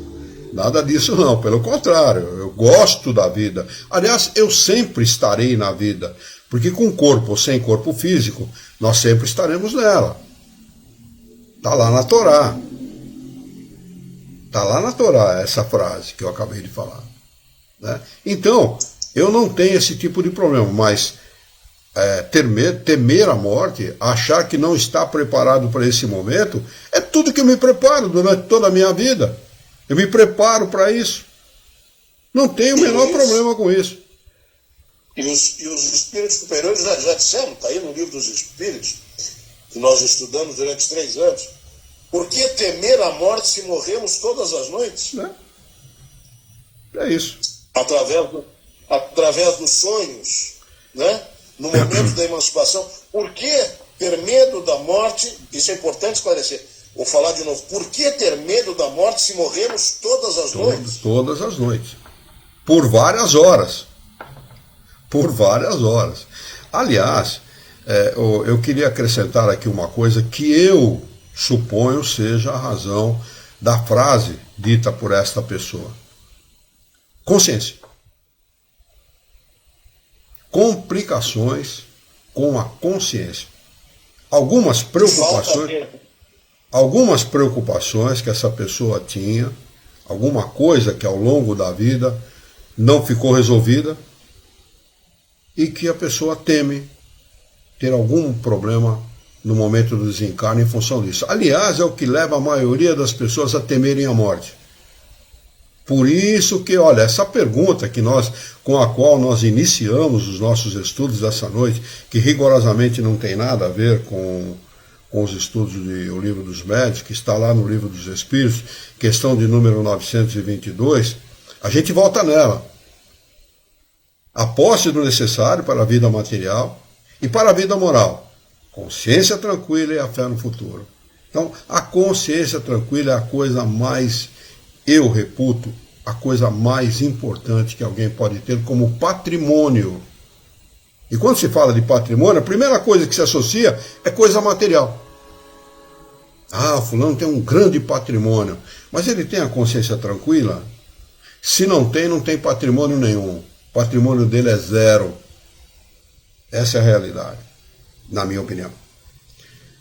nada disso não, pelo contrário, eu gosto da vida. Aliás, eu sempre estarei na vida, porque com corpo ou sem corpo físico, nós sempre estaremos nela. Está lá na Torá. Está lá na Torá essa frase que eu acabei de falar. Né? Então, eu não tenho esse tipo de problema, mas temer a morte, achar que não está preparado para esse momento, é tudo que eu me preparo durante toda a minha vida. Eu me preparo para isso. Não tenho o menor problema com isso. E os espíritos superiores já disseram, está aí no livro dos espíritos, que nós estudamos durante 3 anos, por que temer a morte se morremos todas as noites? É isso. Através dos sonhos, né? No momento da emancipação. Por que ter medo da morte? Isso é importante esclarecer. Vou falar de novo. Por que ter medo da morte se morremos todas as noites? Todas as noites. Por várias horas. Por várias horas. Aliás, eu queria acrescentar aqui uma coisa que eu suponho seja a razão da frase dita por esta pessoa. Consciência. Complicações com a consciência. Algumas preocupações que essa pessoa tinha, alguma coisa que ao longo da vida não ficou resolvida e que a pessoa teme ter algum problema no momento do desencarne em função disso. Aliás, é o que leva a maioria das pessoas a temerem a morte. Por isso que, olha, essa pergunta com a qual nós iniciamos os nossos estudos dessa noite, que rigorosamente não tem nada a ver com os estudos do Livro dos Médiuns, que está lá no Livro dos Espíritos, questão de número 922, a gente volta nela. A posse do necessário para a vida material e para a vida moral. Consciência tranquila e a fé no futuro. Então, a consciência tranquila é a coisa mais, eu reputo, a coisa mais importante que alguém pode ter como patrimônio. E quando se fala de patrimônio, a primeira coisa que se associa é coisa material. Ah, fulano tem um grande patrimônio, mas ele tem a consciência tranquila? Se não tem patrimônio nenhum. O patrimônio dele é zero. Essa é a realidade, na minha opinião.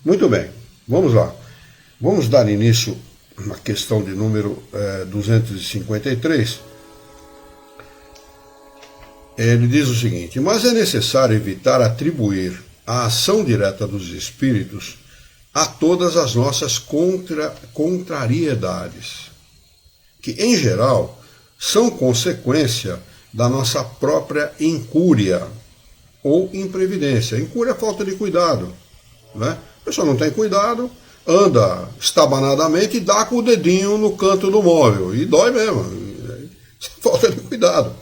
Muito bem, vamos lá. Vamos dar início na questão de número 253. Ele diz o seguinte: mas é necessário evitar atribuir a ação direta dos espíritos a todas as nossas contrariedades, que, em geral, são consequência da nossa própria incúria ou imprevidência. Incúria é falta de cuidado. Né? A pessoa não tem cuidado, anda estabanadamente e dá com o dedinho no canto do móvel. E dói mesmo. Falta de cuidado.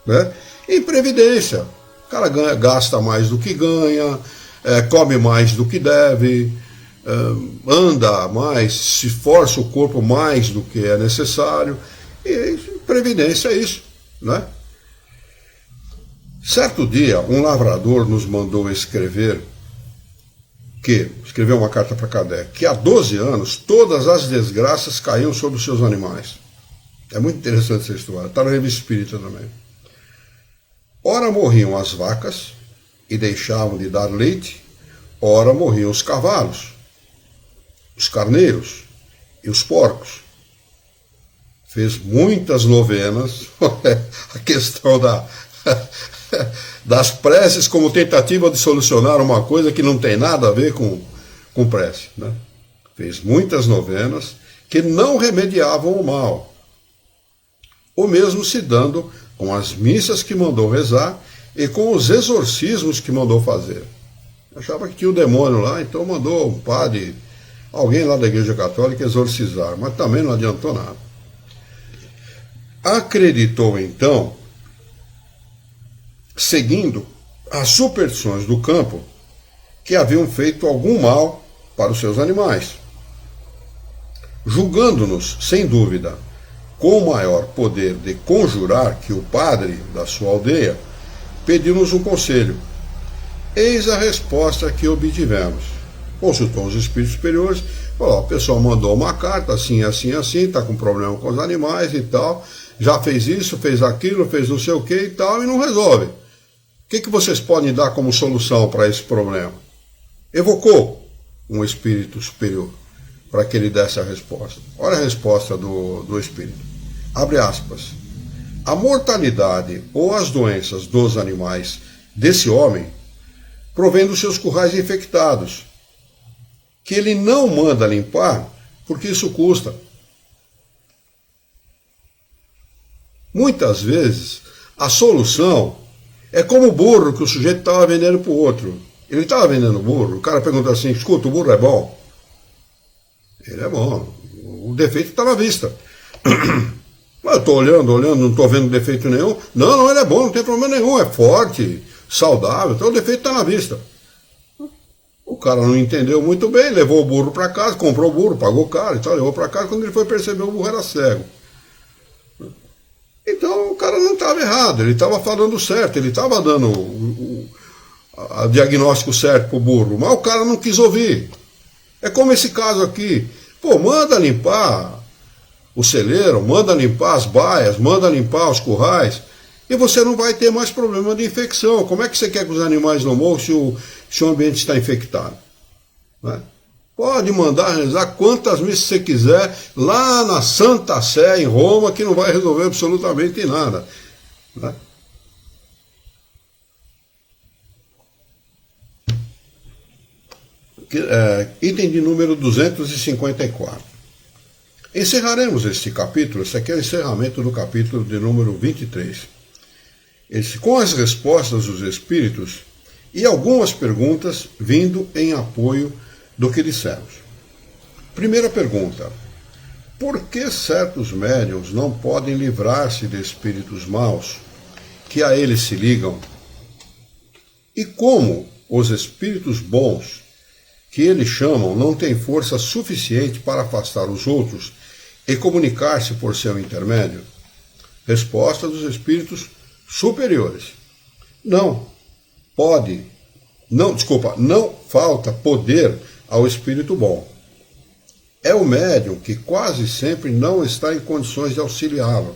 Né? Imprevidência. O cara gasta mais do que ganha, come mais do que deve, anda mais, se força o corpo mais do que é necessário. E previdência é isso. Né? Certo dia, um lavrador nos mandou escreveu uma carta para Kardec, que há 12 anos todas as desgraças caíam sobre os seus animais. É muito interessante essa história, está na Revista Espírita também. Ora morriam as vacas e deixavam de dar leite, ora morriam os cavalos, os carneiros e os porcos. Fez muitas novenas, a questão das preces como tentativa de solucionar uma coisa que não tem nada a ver com prece. Né? fez muitas novenas que não remediavam o mal, ou mesmo se dando com as missas que mandou rezar e com os exorcismos que mandou fazer. Achava que tinha o demônio lá, então mandou um padre, alguém lá da Igreja Católica, exorcizar, mas também não adiantou nada. Acreditou então, seguindo as superstições do campo, que haviam feito algum mal para os seus animais, julgando-nos, sem dúvida, com o maior poder de conjurar que o padre da sua aldeia, pediu-nos um conselho. Eis a resposta que obtivemos. Consultou os espíritos superiores, falou: o pessoal mandou uma carta, assim, assim, assim, está com problema com os animais e tal, já fez isso, fez aquilo, fez não sei o que e tal, e não resolve. O que vocês podem dar como solução para esse problema? Evocou um espírito superior para que ele desse a resposta. Olha a resposta do espírito. Abre aspas. A mortalidade ou as doenças dos animais desse homem provém dos seus currais infectados, que ele não manda limpar porque isso custa. Muitas vezes a solução é como o burro que o sujeito estava vendendo para o outro. Ele estava vendendo burro, o cara pergunta assim: escuta, o burro é bom? Ele é bom, o defeito está na vista. Mas eu estou olhando, não estou vendo defeito nenhum. Não, ele é bom, não tem problema nenhum, é forte, saudável, então o defeito está na vista. O cara não entendeu muito bem, levou o burro para casa, comprou o burro, pagou caro e tal, levou para casa, quando ele foi perceber, o burro era cego. Então o cara não estava errado, ele estava falando certo, ele estava dando o diagnóstico certo para o burro, mas o cara não quis ouvir. É como esse caso aqui. Pô, manda limpar o celeiro, manda limpar as baias, manda limpar os currais, e você não vai ter mais problema de infecção. Como é que você quer que os animais não morram se o ambiente está infectado? Né? Pode mandar rezar quantas missas você quiser lá na Santa Sé, em Roma, que não vai resolver absolutamente nada. Né? Item de número 254. Encerraremos este capítulo, esse aqui é o encerramento do capítulo de número 23. Com as respostas dos espíritos e algumas perguntas vindo em apoio do que dissemos. Primeira pergunta: por que certos médiuns não podem livrar-se de espíritos maus que a eles se ligam? E como os espíritos bons que eles chamam não têm força suficiente para afastar os outros e comunicar-se por seu intermédio? Resposta dos espíritos superiores: não falta poder ao espírito bom. É o médium que quase sempre não está em condições de auxiliá-lo.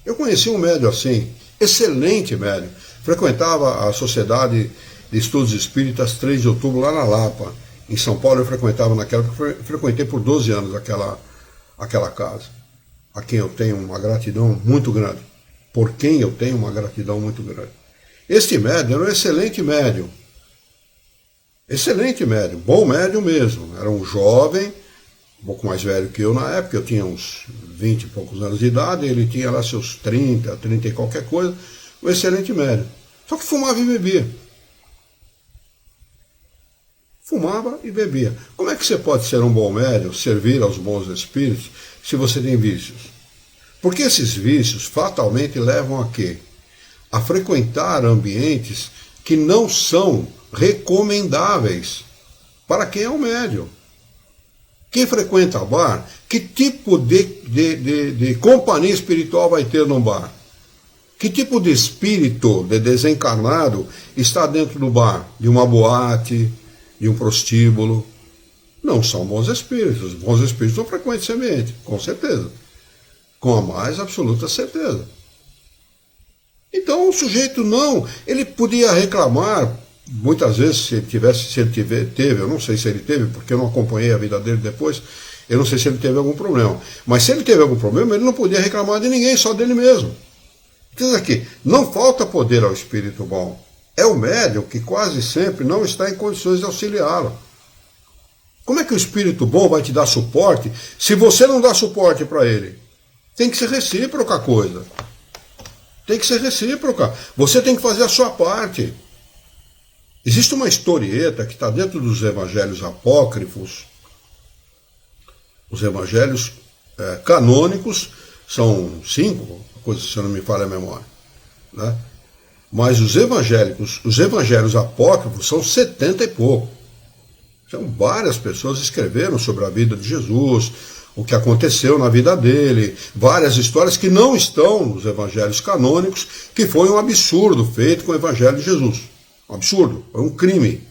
Eu conheci um médium assim, excelente médium, frequentava a Sociedade de Estudos Espíritas 3 de Outubro lá na Lapa. Em São Paulo eu frequentava naquela, frequentei por 12 anos aquela casa, a quem eu tenho uma gratidão muito grande, por quem eu tenho uma gratidão muito grande. Este médium era um excelente médium, bom médium mesmo, era um jovem, um pouco mais velho que eu na época, eu tinha uns 20 e poucos anos de idade, ele tinha lá seus 30 e qualquer coisa, um excelente médium, só que fumava e bebia. Fumava e bebia. Como é que você pode ser um bom médium, servir aos bons espíritos, se você tem vícios? Porque esses vícios fatalmente levam a quê? A frequentar ambientes que não são recomendáveis para quem é um médium. Quem frequenta bar, que tipo de companhia espiritual vai ter num bar? Que tipo de espírito de desencarnado está dentro do bar? De uma boate, de um prostíbulo? Não são bons espíritos. Os bons espíritos não frequentam esse ambiente, com certeza. Com a mais absoluta certeza. Então o sujeito ele podia reclamar, muitas vezes, se ele teve, eu não sei se ele teve, porque eu não acompanhei a vida dele depois, eu não sei se ele teve algum problema. Mas se ele teve algum problema, ele não podia reclamar de ninguém, só dele mesmo. Diz aqui, não falta poder ao espírito bom. É o médium que quase sempre não está em condições de auxiliá-lo. Como é que o espírito bom vai te dar suporte se você não dá suporte para ele? Tem que ser recíproca a coisa. Tem que ser recíproca. Você tem que fazer a sua parte. Existe uma historieta que está dentro dos evangelhos apócrifos. Os evangelhos canônicos são 5, coisa se eu não me falha a memória, né? Mas os evangelhos apócrifos são 70 e pouco. Então, várias pessoas escreveram sobre a vida de Jesus, o que aconteceu na vida dele, várias histórias que não estão nos evangelhos canônicos, que foi um absurdo feito com o evangelho de Jesus. Um absurdo, foi um crime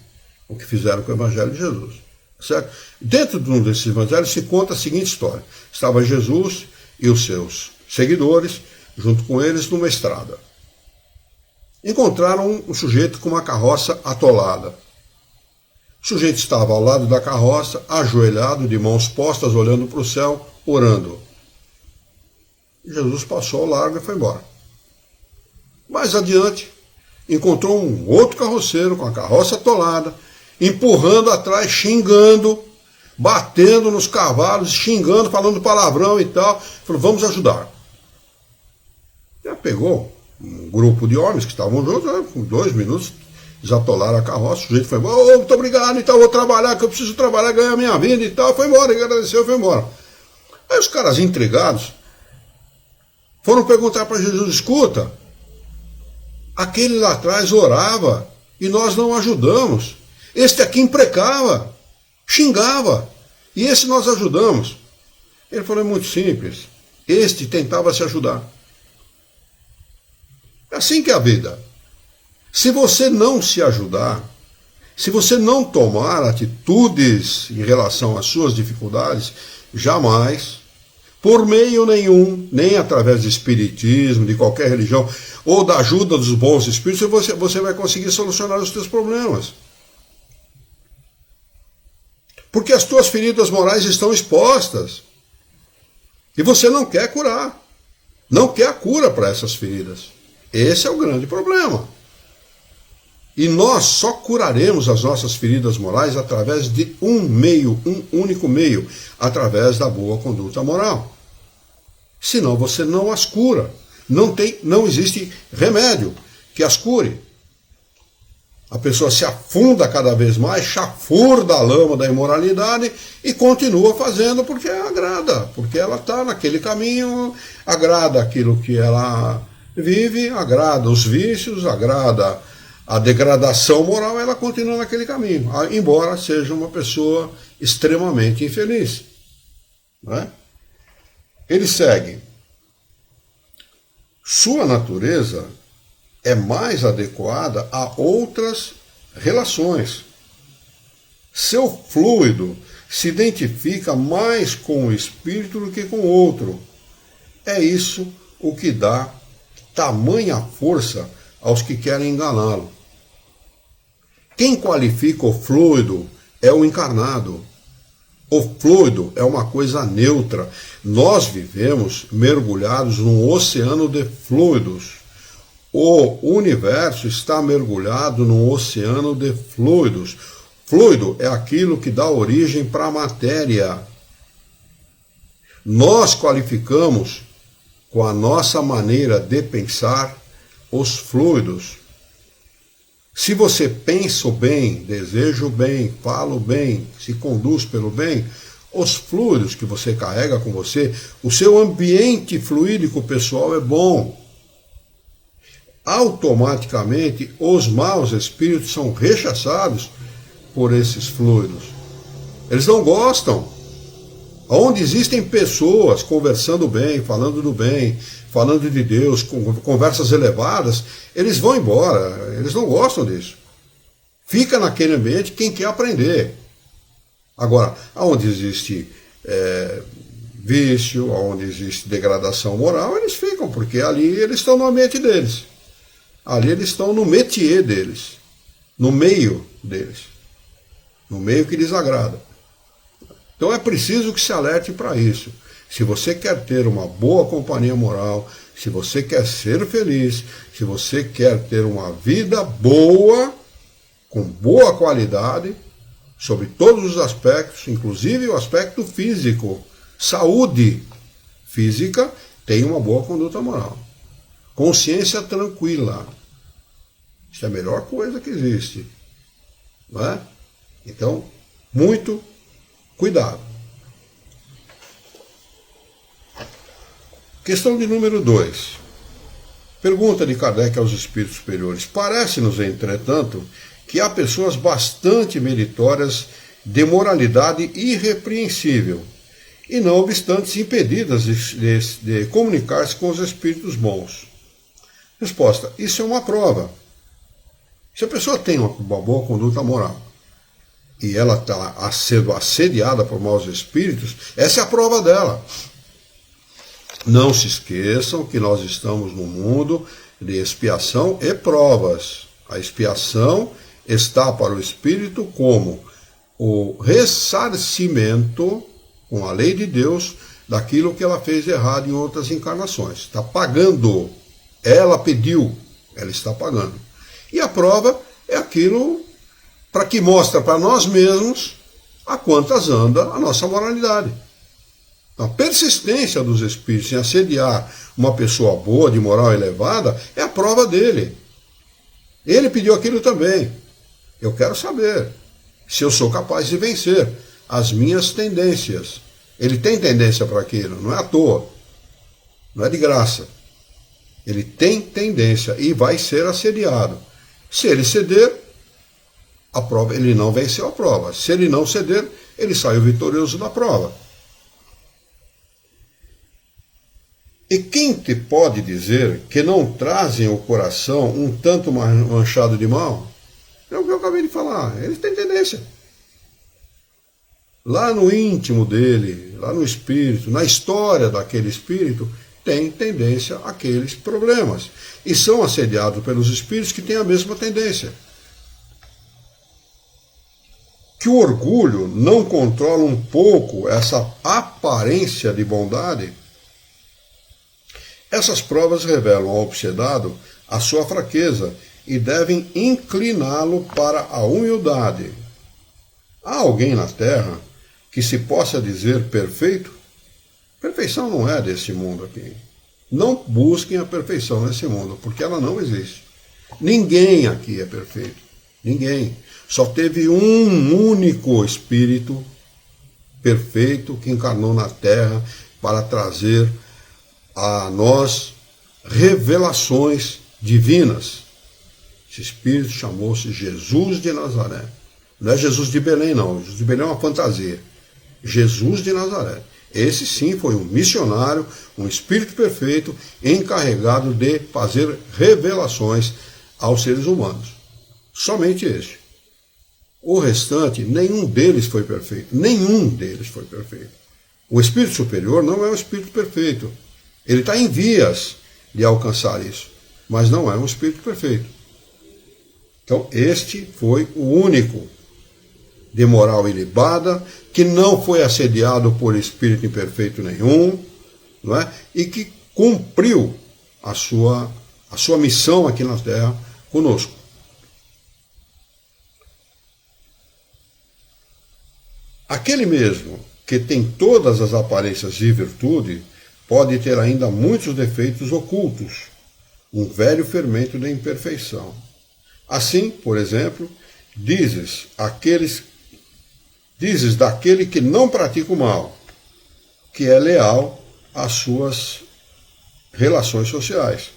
o que fizeram com o evangelho de Jesus. Certo? Dentro de um desses evangelhos se conta a seguinte história. Estava Jesus e os seus seguidores, junto com eles, numa estrada. Encontraram um sujeito com uma carroça atolada. O sujeito estava ao lado da carroça, ajoelhado, de mãos postas, olhando para o céu, orando. Jesus passou ao largo e foi embora. Mais adiante, encontrou um outro carroceiro com a carroça atolada, empurrando atrás, xingando, batendo nos cavalos, xingando, falando palavrão e tal. Falou, vamos ajudar. Já pegou um grupo de homens que estavam juntos, né, com 2 minutos, desatolaram a carroça, o sujeito foi embora, oh, muito obrigado e tal, vou trabalhar, que eu preciso trabalhar, ganhar minha vida e tal, foi embora, agradeceu, foi embora. Aí os caras intrigados foram perguntar para Jesus, escuta, aquele lá atrás orava e nós não ajudamos, este aqui imprecava, xingava, e esse nós ajudamos. Ele falou, é muito simples, este tentava se ajudar. É assim que é a vida. Se você não se ajudar, se você não tomar atitudes em relação às suas dificuldades, jamais, por meio nenhum, nem através de espiritismo, de qualquer religião, ou da ajuda dos bons espíritos, você vai conseguir solucionar os seus problemas. Porque as tuas feridas morais estão expostas. E você não quer curar. Não quer a cura para essas feridas. Esse é o grande problema. E nós só curaremos as nossas feridas morais através de um meio, um único meio, através da boa conduta moral. Senão você não as cura. Não existe remédio que as cure. A pessoa se afunda cada vez mais, chafurda a lama da imoralidade e continua fazendo porque agrada, porque ela está naquele caminho, agrada aquilo que ela vive, agrada os vícios, agrada a degradação moral, ela continua naquele caminho, embora seja uma pessoa extremamente infeliz. Não é? Ele segue. Sua natureza é mais adequada a outras relações. Seu fluido se identifica mais com o espírito do que com o outro. É isso o que dá tamanha força aos que querem enganá-lo. Quem qualifica o fluido é o encarnado. O fluido é uma coisa neutra. Nós vivemos mergulhados num oceano de fluidos. O universo está mergulhado num oceano de fluidos. Fluido é aquilo que dá origem para a matéria. Nós qualificamos, com a nossa maneira de pensar, os fluidos. Se você pensa o bem, deseja o bem, fala o bem, se conduz pelo bem, os fluidos que você carrega com você, o seu ambiente fluídico pessoal é bom. Automaticamente, os maus espíritos são rechaçados por esses fluidos. Eles não gostam. Onde existem pessoas conversando bem, falando do bem, falando de Deus, com conversas elevadas, eles vão embora, eles não gostam disso. Fica naquele ambiente quem quer aprender. Agora, onde existe vício, onde existe degradação moral, eles ficam, porque ali eles estão no ambiente deles. Ali eles estão no métier deles, no meio deles, no meio que lhes agrada. Então é preciso que se alerte para isso. Se você quer ter uma boa companhia moral, se você quer ser feliz, se você quer ter uma vida boa, com boa qualidade, sobre todos os aspectos, inclusive o aspecto físico. Saúde física tem uma boa conduta moral. Consciência tranquila. Isso é a melhor coisa que existe. Não é? Então, muito cuidado. Questão de número 2. Pergunta de Kardec aos espíritos superiores. Parece-nos, entretanto, que há pessoas bastante meritórias de moralidade irrepreensível e, não obstante, impedidas de comunicar-se com os espíritos bons. Resposta. Isso é uma prova. Se a pessoa tem uma boa conduta moral e ela está sendo assediada por maus espíritos, essa é a prova dela. Não se esqueçam que nós estamos num mundo de expiação e provas. A expiação está para o espírito como o ressarcimento, com a lei de Deus, daquilo que ela fez errado em outras encarnações. Está pagando. Ela pediu, ela está pagando. E a prova é aquilo para que mostra para nós mesmos a quantas anda a nossa moralidade. A persistência dos espíritos em assediar uma pessoa boa, de moral elevada, é a prova dele. Ele pediu aquilo também. Eu quero saber se eu sou capaz de vencer as minhas tendências. Ele tem tendência para aquilo, não é à toa. Não é de graça. Ele tem tendência e vai ser assediado. Se ele ceder, a prova, ele não venceu a prova. Se ele não ceder, ele saiu vitorioso da prova. E quem te pode dizer que não trazem o coração um tanto manchado de mal? É o que eu acabei de falar. Eles têm tendência. Lá no íntimo dele, lá no espírito, na história daquele espírito, tem tendência àqueles problemas. E são assediados pelos espíritos que têm a mesma tendência. Que o orgulho não controla um pouco essa aparência de bondade? Essas provas revelam ao obsedado a sua fraqueza e devem incliná-lo para a humildade. Há alguém na Terra que se possa dizer perfeito? Perfeição não é desse mundo aqui. Não busquem a perfeição nesse mundo, porque ela não existe. Ninguém aqui é perfeito. Ninguém. Só teve um único espírito perfeito que encarnou na Terra para trazer a nós revelações divinas. Esse espírito chamou-se Jesus de Nazaré. Não é Jesus de Belém, não. Jesus de Belém é uma fantasia. Jesus de Nazaré. Esse sim foi um missionário, um espírito perfeito, encarregado de fazer revelações aos seres humanos. Somente este. O restante, nenhum deles foi perfeito. Nenhum deles foi perfeito. O espírito superior não é um espírito perfeito. Ele está em vias de alcançar isso, mas não é um espírito perfeito. Então, este foi o único de moral ilibada, que não foi assediado por espírito imperfeito nenhum, não é? E que cumpriu a sua missão aqui na Terra conosco. Aquele mesmo que tem todas as aparências de virtude pode ter ainda muitos defeitos ocultos, um velho fermento da imperfeição. Assim, por exemplo, dizes daquele que não pratica o mal, que é leal às suas relações sociais.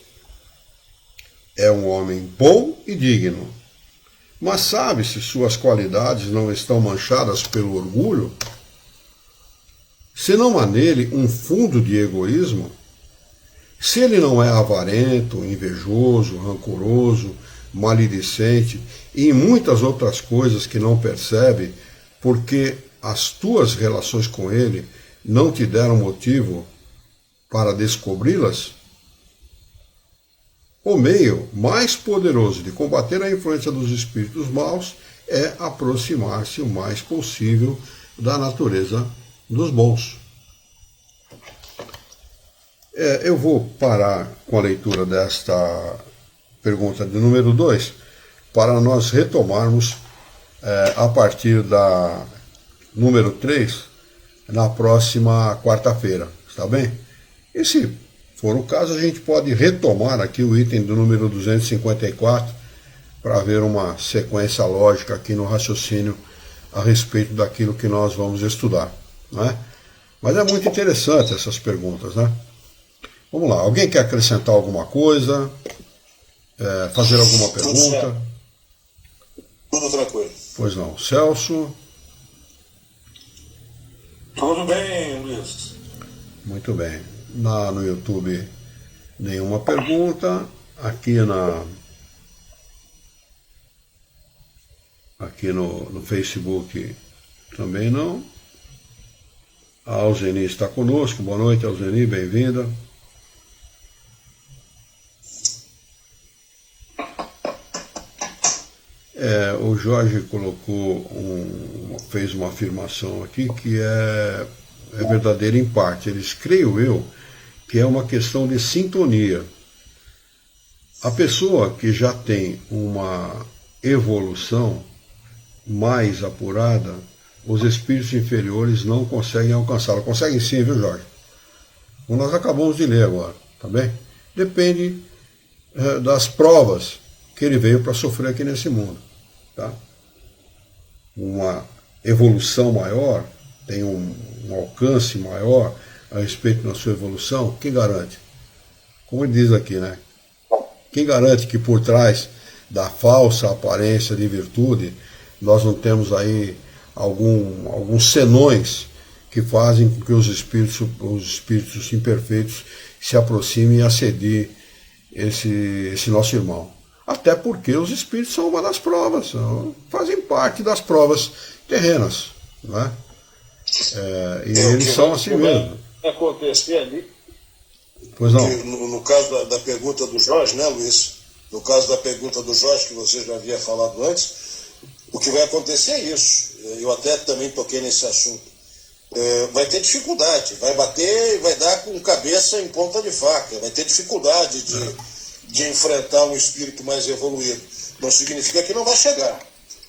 É um homem bom e digno, mas sabe se suas qualidades não estão manchadas pelo orgulho? Se não há nele um fundo de egoísmo? Se ele não é avarento, invejoso, rancoroso, maledicente e muitas outras coisas que não percebe, porque as tuas relações com ele não te deram motivo para descobri-las? O meio mais poderoso de combater a influência dos espíritos maus é aproximar-se o mais possível da natureza dos bons. Eu vou parar com a leitura desta pergunta de número 2 para nós retomarmos a partir da número 3 na próxima quarta-feira, está bem? E se for o caso, a gente pode retomar aqui o item do número 254 para ver uma sequência lógica aqui no raciocínio a respeito daquilo que nós vamos estudar, né? Mas é muito interessante essas perguntas, né? Vamos lá, alguém quer acrescentar alguma coisa? Fazer alguma pergunta? Tudo tranquilo. Pois não. Celso? Tudo bem, Luiz. Muito bem. No YouTube, nenhuma pergunta. Aqui no Facebook também não. A Alzeni está conosco. Boa noite, Alzeni, bem-vinda. O Jorge fez uma afirmação aqui que é verdadeira em parte. Eles, creio eu, que é uma questão de sintonia. A pessoa que já tem uma evolução mais apurada, os espíritos inferiores não conseguem alcançá-la. Conseguem sim, viu, Jorge? Como nós acabamos de ler agora, tá bem? Depende das provas que ele veio para sofrer aqui nesse mundo. Tá? Uma evolução maior, tem um alcance maior a respeito da sua evolução, quem garante? Como ele diz aqui, né? Quem garante que por trás da falsa aparência de virtude nós não temos aí alguns senões que fazem com que os espíritos imperfeitos se aproximem e assediem esse nosso irmão? Até porque os espíritos são uma das provas, fazem parte das provas terrenas, né? E eles são assim mesmo. Acontecer ali. Pois não. No caso da pergunta do Jorge, né, Luiz? No caso da pergunta do Jorge, que você já havia falado antes, o que vai acontecer é isso. Eu até também toquei nesse assunto. Vai ter dificuldade, vai bater e vai dar com cabeça em ponta de faca, vai ter dificuldade de enfrentar um espírito mais evoluído. Não significa que não vai chegar,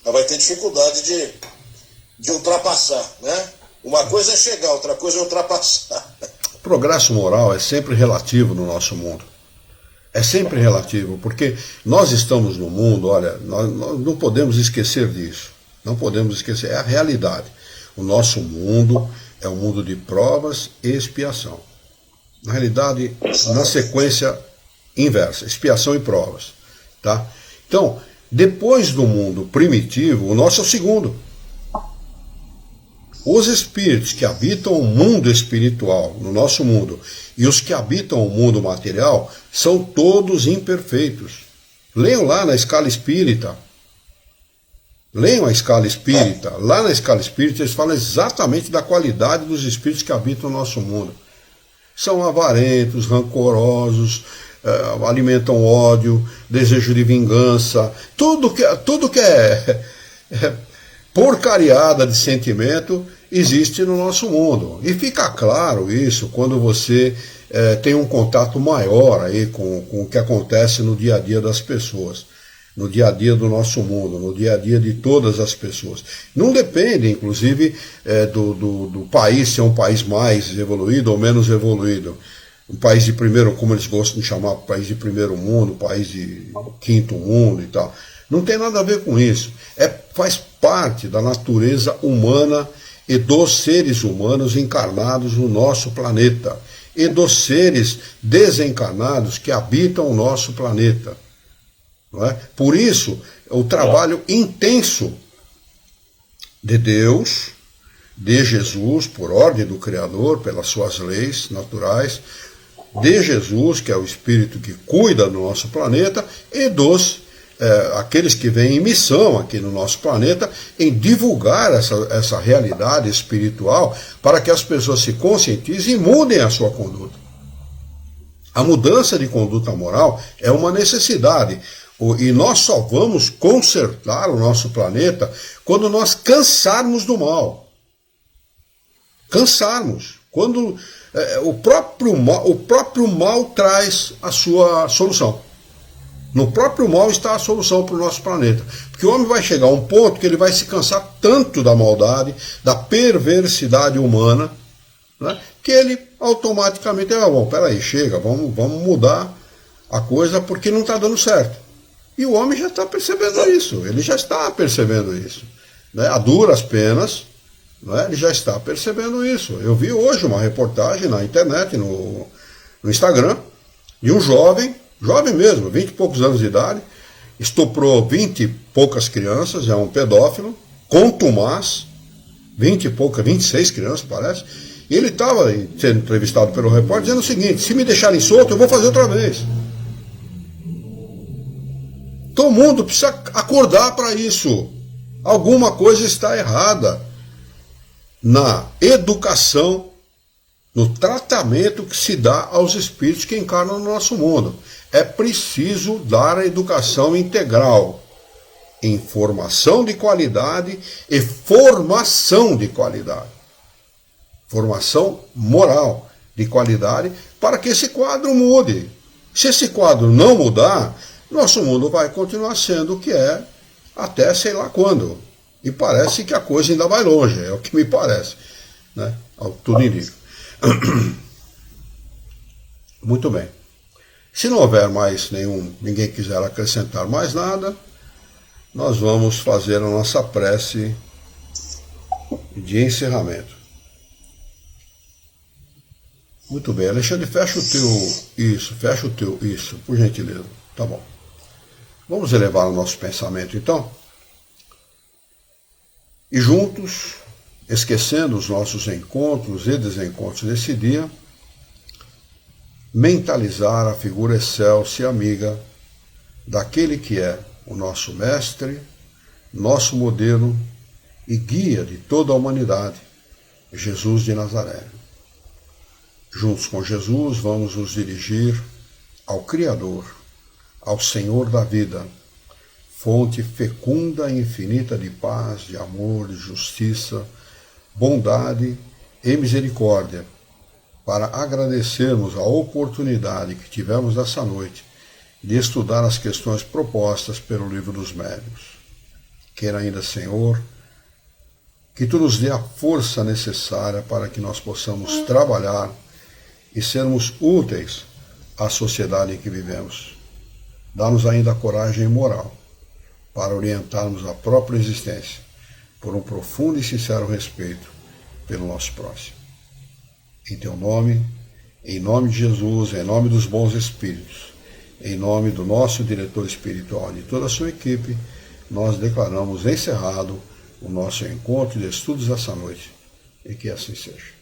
mas vai ter dificuldade de ultrapassar, né? Uma coisa é chegar, outra coisa é ultrapassar. O progresso moral é sempre relativo no nosso mundo. É sempre relativo, porque nós estamos no mundo, olha, nós não podemos esquecer disso. Não podemos esquecer, é a realidade. O nosso mundo é um mundo de provas e expiação. Na realidade, na sequência inversa, expiação e provas. Tá? Então, depois do mundo primitivo, o nosso é o segundo. Os espíritos que habitam o mundo espiritual, no nosso mundo, e os que habitam o mundo material, são todos imperfeitos. Leiam lá na escala espírita. Leiam a escala espírita. Lá na escala espírita eles falam exatamente da qualidade dos espíritos que habitam o nosso mundo. São avarentos, rancorosos, alimentam ódio, desejo de vingança, tudo que é porcariada de sentimento existe no nosso mundo. E fica claro isso quando você tem um contato maior aí com o que acontece no dia a dia das pessoas, no dia a dia do nosso mundo, no dia a dia de todas as pessoas. Não depende, inclusive, do país ser um país mais evoluído ou menos evoluído. Um país de primeiro, como eles gostam de chamar, país de primeiro mundo, país de quinto mundo e tal. Não tem nada a ver com isso. Faz parte da natureza humana e dos seres humanos encarnados no nosso planeta e dos seres desencarnados que habitam o nosso planeta. Não é? Por isso, o trabalho intenso de Deus, de Jesus, por ordem do Criador, pelas suas leis naturais, de Jesus, que é o Espírito que cuida do nosso planeta, e dos aqueles que vêm em missão aqui no nosso planeta, em divulgar essa realidade espiritual para que as pessoas se conscientizem e mudem a sua conduta. A mudança de conduta moral é uma necessidade, e nós só vamos consertar o nosso planeta quando nós cansarmos do mal. Cansarmos. Quando o próprio mal traz a sua solução. No próprio mal está a solução para o nosso planeta. Porque o homem vai chegar a um ponto que ele vai se cansar tanto da maldade, da perversidade humana, né, que ele automaticamente, bom, peraí, chega, vamos mudar a coisa porque não está dando certo. E o homem já está percebendo isso, ele já está percebendo isso. Né, a duras penas, né, ele já está percebendo isso. Eu vi hoje uma reportagem na internet, no Instagram, de um jovem mesmo, 20 e poucos anos de idade, estuprou 20 e poucas crianças, é um pedófilo, contumaz, 20 e poucas, 26 crianças parece, e ele estava sendo entrevistado pelo repórter dizendo o seguinte: se me deixarem solto, eu vou fazer outra vez. Todo mundo precisa acordar para isso. Alguma coisa está errada na educação, no tratamento que se dá aos espíritos que encarnam no nosso mundo. É preciso dar a educação integral, informação de qualidade e formação de qualidade. Formação moral de qualidade para que esse quadro mude. Se esse quadro não mudar, nosso mundo vai continuar sendo o que é até sei lá quando. E parece que a coisa ainda vai longe, é o que me parece, né? Tudo indica. Muito bem. Se não houver mais ninguém quiser acrescentar mais nada, nós vamos fazer a nossa prece de encerramento. Muito bem, Alexandre, fecha o teu, isso, por gentileza. Tá bom. Vamos elevar o nosso pensamento, então. E juntos, esquecendo os nossos encontros e desencontros desse dia, mentalizar a figura excelsa e amiga daquele que é o nosso mestre, nosso modelo e guia de toda a humanidade, Jesus de Nazaré. Juntos com Jesus, vamos nos dirigir ao Criador, ao Senhor da vida, fonte fecunda e infinita de paz, de amor, de justiça, bondade e misericórdia, para agradecermos a oportunidade que tivemos nessa noite de estudar as questões propostas pelo Livro dos Médiuns. Queira ainda, Senhor, que Tu nos dê a força necessária para que nós possamos trabalhar e sermos úteis à sociedade em que vivemos. Dá-nos ainda a coragem moral para orientarmos a própria existência por um profundo e sincero respeito pelo nosso próximo. Em Teu nome, em nome de Jesus, em nome dos bons espíritos, em nome do nosso diretor espiritual e de toda a sua equipe, nós declaramos encerrado o nosso encontro de estudos essa noite, e que assim seja.